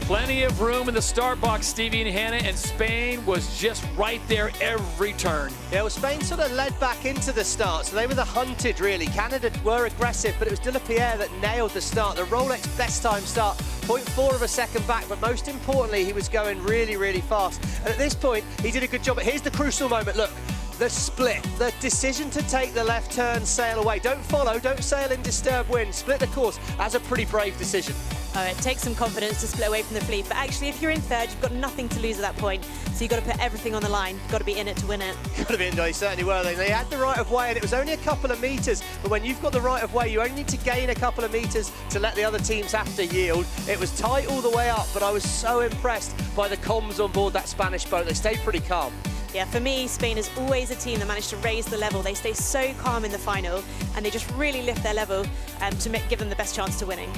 Plenty of room in the start box, Stevie and Hannah, and Spain was just right there every turn. Yeah, well, Spain sort of led back into the start, so they were the hunted, really. Canada were aggressive, but it was De La Pierre that nailed the start. The Rolex best time start, 0.4 of a second back, but most importantly, he was going really, really fast. And at this point, he did a good job. But here's the crucial moment, look. The split, the decision to take the left turn, sail away. Don't follow, don't sail in disturbed wind. Split the course. That's a pretty brave decision. Oh, it takes some confidence to split away from the fleet, but actually if you're in third, you've got nothing to lose at that point. So you've got to put everything on the line. You've got to be in it to win it. Got to be in, they certainly were. They had the right of way, and it was only a couple of metres. But when you've got the right of way, you only need to gain a couple of metres to let the other teams have to yield. It was tight all the way up, but I was so impressed by the comms on board that Spanish boat. They stayed pretty calm. Yeah, for me, Spain is always a team that managed to raise the level. They stay so calm in the final, and they just really lift their level to give them the best chance to winning.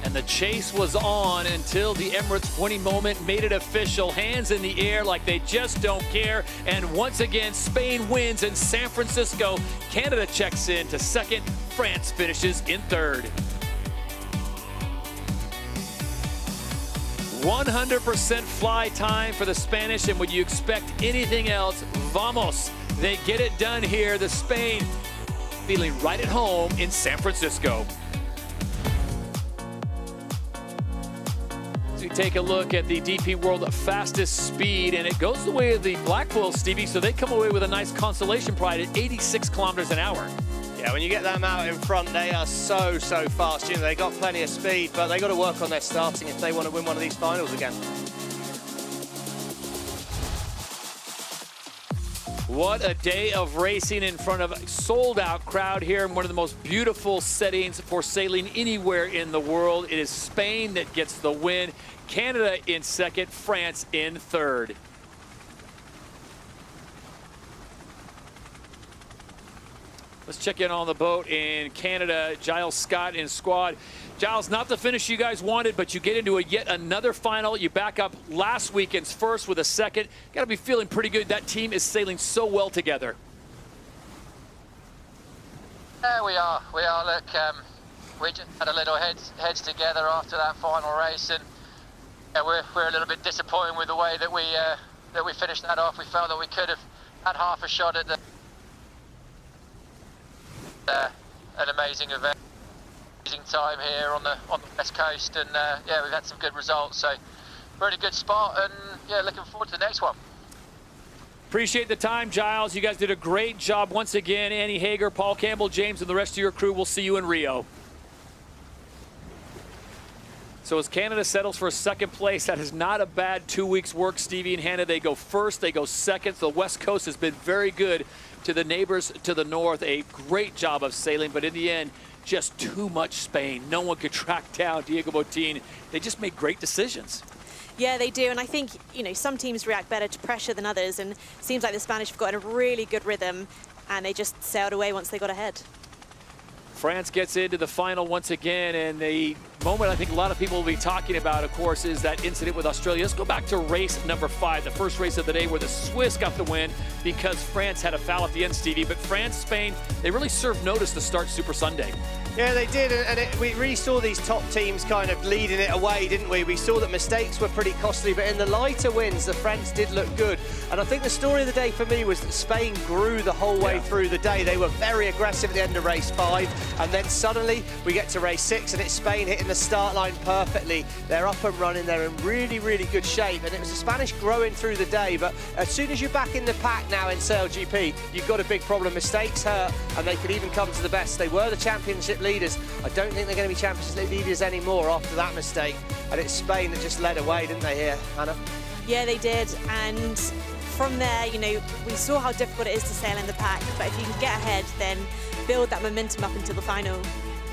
And the chase was on until the Emirates winning moment made it official. Hands in the air like they just don't care. And once again, Spain wins in San Francisco. Canada checks in to second. France finishes in third. 100% fly time for the Spanish, and would you expect anything else? Vamos! They get it done here. The Spain feeling right at home in San Francisco. So we take a look at the DP World fastest speed, and it goes the way of the Blackwell, Stevie, so they come away with a nice consolation pride at 86 kilometers an hour. Yeah, when you get them out in front, they are so fast. You know, they got plenty of speed, but they got to work on their starting if they want to win one of these finals again. What a day of racing in front of a sold-out crowd here in one of the most beautiful settings for sailing anywhere in the world. It is Spain that gets the win, Canada in second, France in third. Let's check in on the boat in Canada. Giles Scott in squad. Giles, not the finish you guys wanted, but you get into yet another final. You back up last weekend's first with a second. Got to be feeling pretty good. That team is sailing so well together. Yeah, we are. Look, we just had a little heads together after that final race, and yeah, we're a little bit disappointed with the way that we finished that off. We felt that we could have had half a shot at an amazing event, amazing time here on the west coast, and yeah, we've had some good results, so we're in a good spot, and yeah, looking forward to the next one. Appreciate the time, Giles. You guys did a great job once again. Annie Hager, Paul Campbell, James, and the rest of your crew. We'll see you in Rio. So as Canada settles for second place, that is not a bad 2 weeks work. Stevie and Hannah, they go first, they go second. The West Coast has been very good to the neighbors to the north. A great job of sailing, but in the end, just too much Spain. No one could track down Diego Botín. They just made great decisions. Yeah, they do, and I think, you know, some teams react better to pressure than others, and it seems like the Spanish have got a really good rhythm, and they just sailed away once they got ahead. France gets into the final once again, and the moment I think a lot of people will be talking about, of course, is that incident with Australia. Let's go back to race number 5, the first race of the day, where the Swiss got the win because France had a foul at the end, Stevie. But France, Spain, they really served notice to start Super Sunday. Yeah, they did, and we really saw these top teams kind of leading it away, didn't we? We saw that mistakes were pretty costly, but in the lighter wins, the French did look good. And I think the story of the day for me was that Spain grew the whole way through the day. They were very aggressive at the end of race 5, and then suddenly we get to race 6, and it's Spain hitting the start line perfectly. They're up and running, they're in really, really good shape, and it was the Spanish growing through the day, but as soon as you're back in the pack now in SailGP, you've got a big problem. Mistakes hurt, and they could even come to the best. They were the championship leaders. I don't think they're going to be championship leaders anymore after that mistake, and it's Spain that just led away, didn't they, here, Hannah? Yeah, they did, and from there, you know, we saw how difficult it is to sail in the pack, but if you can get ahead, then build that momentum up until the final.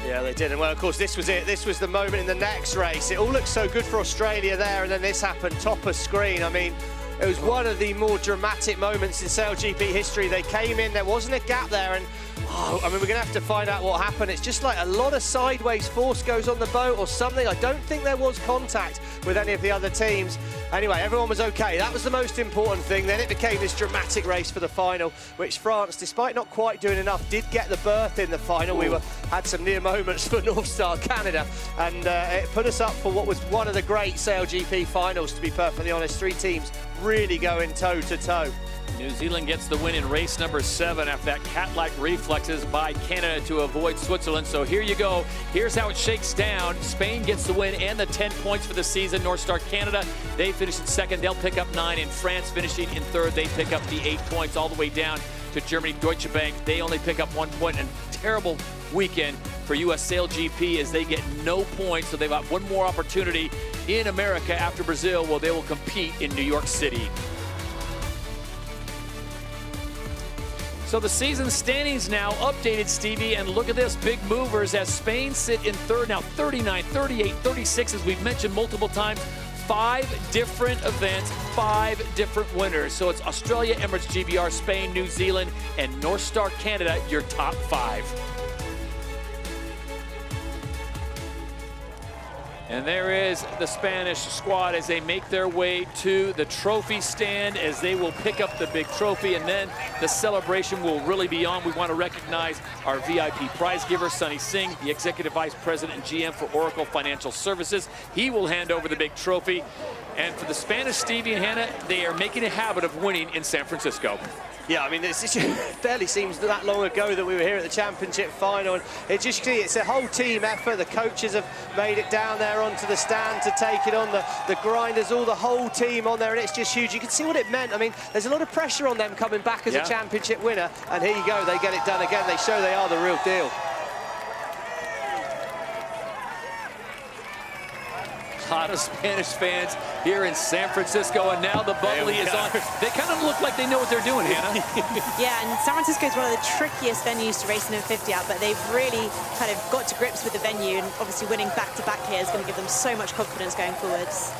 Yeah, they did, and well, of course, this was it. This was the moment in the next race. It all looked so good for Australia there, and then this happened, top of screen. I mean, it was one of the more dramatic moments in SailGP history. They came in, there wasn't a gap there, and Oh, I mean, we're going to have to find out what happened. It's just like a lot of sideways force goes on the boat or something. I don't think there was contact with any of the other teams. Anyway, everyone was okay. That was the most important thing. Then it became this dramatic race for the final, which France, despite not quite doing enough, did get the berth in the final. We had some near moments for North Star Canada, and it put us up for what was one of the great SailGP finals, to be perfectly honest. 3 teams really going toe-to-toe. New Zealand gets the win in race number 7 after that cat-like reflexes by Canada to avoid Switzerland. So here you go. Here's how it shakes down. Spain gets the win and the 10 points for the season. North Star Canada, they finish in 2nd. They'll pick up 9. And France finishing in 3rd. They pick up the 8 points all the way down to Germany. Deutsche Bank, they only pick up 1 point. And terrible weekend for U.S. SailGP as they get no points. So they've got one more opportunity in America after Brazil. Well, they will compete in New York City. So the season standings now updated, Stevie, and look at this, big movers as Spain sit in 3rd now, 39, 38, 36, as we've mentioned multiple times. 5 different events, 5 different winners. So it's Australia, Emirates, GBR, Spain, New Zealand, and North Star Canada, your top 5. And there is the Spanish squad as they make their way to the trophy stand, as they will pick up the big trophy, and then the celebration will really be on. We want to recognize our VIP prize giver, Sunny Singh, the Executive Vice President and GM for Oracle Financial Services. He will hand over the big trophy. And for the Spanish, Stevie and Hannah, they are making a habit of winning in San Francisco. Yeah, I mean, it barely seems that long ago that we were here at the championship final, and it's a whole team effort. The coaches have made it down there onto the stand to take it on, the grinders, all the whole team on there, and it's just huge. You can see what it meant. I mean, there's a lot of pressure on them coming back as a championship winner, and here you go, they get it done again. They show they are the real deal. A lot of Spanish fans here in San Francisco, and now the bubbly is on. They kind of look like they know what they're doing, Hannah. Yeah, and San Francisco is one of the trickiest venues to race in 50 out, but they've really kind of got to grips with the venue, and obviously winning back-to-back here is going to give them so much confidence going forwards.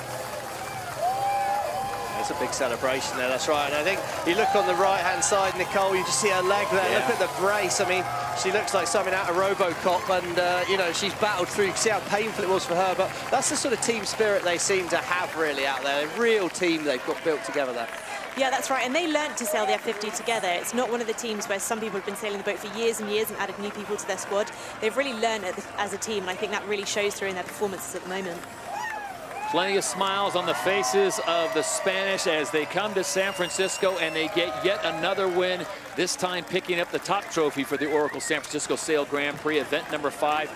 It's a big celebration there, that's right. And I think you look on the right-hand side, Nicole, you just see her leg there. Look at the brace. I mean, she looks like something out of RoboCop, and, you know, she's battled through. You can see how painful it was for her, but that's the sort of team spirit they seem to have really out there. A real team they've got built together there. Yeah, that's right, and they learnt to sail the F50 together. It's not one of the teams where some people have been sailing the boat for years and years and added new people to their squad. They've really learned as a team, and I think that really shows through in their performances at the moment. Plenty of smiles on the faces of the Spanish as they come to San Francisco and they get yet another win, this time picking up the top trophy for the Oracle San Francisco Sail Grand Prix, event number 5.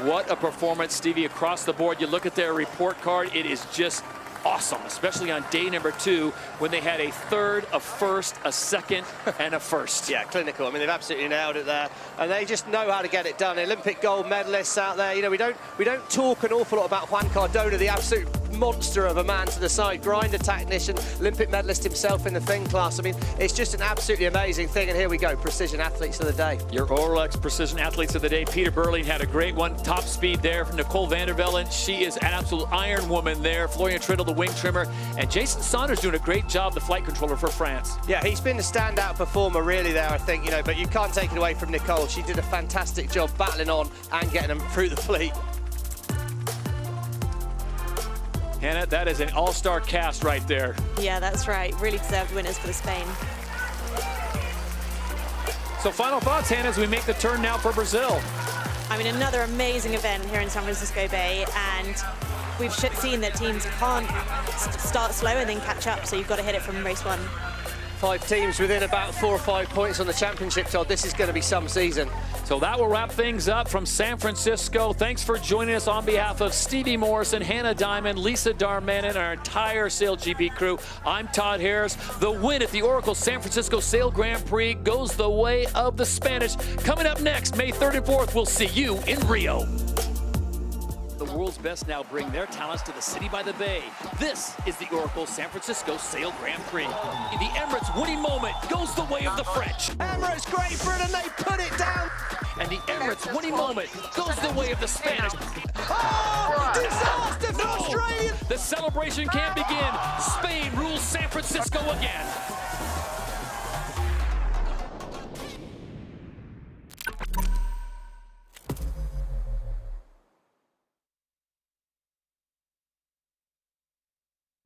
What a performance, Stevie, across the board. You look at their report card, it is just awesome, especially on day number 2 when they had a 3rd, a 1st, a 2nd, and a 1st. Yeah, clinical. I mean, they've absolutely nailed it there, and they just know how to get it done. Olympic gold medalists out there. You know, we don't talk an awful lot about Juan Cardona, the absolute monster of a man to the side, grinder technician, Olympic medalist himself in the thin class. I mean, it's just an absolutely amazing thing, and here we go, precision athletes of the day. Your Rolex precision athletes of the day. Peter Burling had a great one, top speed there from Nicole van der Vellen. She is an absolute iron woman there. Florian Triddle, the wing trimmer, and Jason Saunders doing a great job, the flight controller for France. Yeah, he's been the standout performer really there, I think, you know, but you can't take it away from Nicole. She did a fantastic job battling on and getting them through the fleet. Hannah, that is an all-star cast right there. Yeah, that's right. Really deserved winners for the Spain. So final thoughts, Hannah, as we make the turn now for Brazil. I mean, another amazing event here in San Francisco Bay, and we've seen that teams can't start slow and then catch up, so you've got to hit it from race 1. 5 teams within about 4 or 5 points on the championship, Todd. This is going to be some season. So that will wrap things up from San Francisco. Thanks for joining us on behalf of Stevie Morrison, Hannah Diamond, Lisa Darmanin, and our entire SailGP crew. I'm Todd Harris. The win at the Oracle San Francisco Sail Grand Prix goes the way of the Spanish. Coming up next, May 3rd and 4th, we'll see you in Rio. The world's best now bring their talents to the city by the bay. This is the Oracle San Francisco Sail Grand Prix. In the Emirates winning moment goes the way of the French. Emirates, Great Britain, they put it down. And the Emirates winning moment goes the way of the Spanish. Oh, disaster for Australia. The celebration can't begin. Spain rules San Francisco again.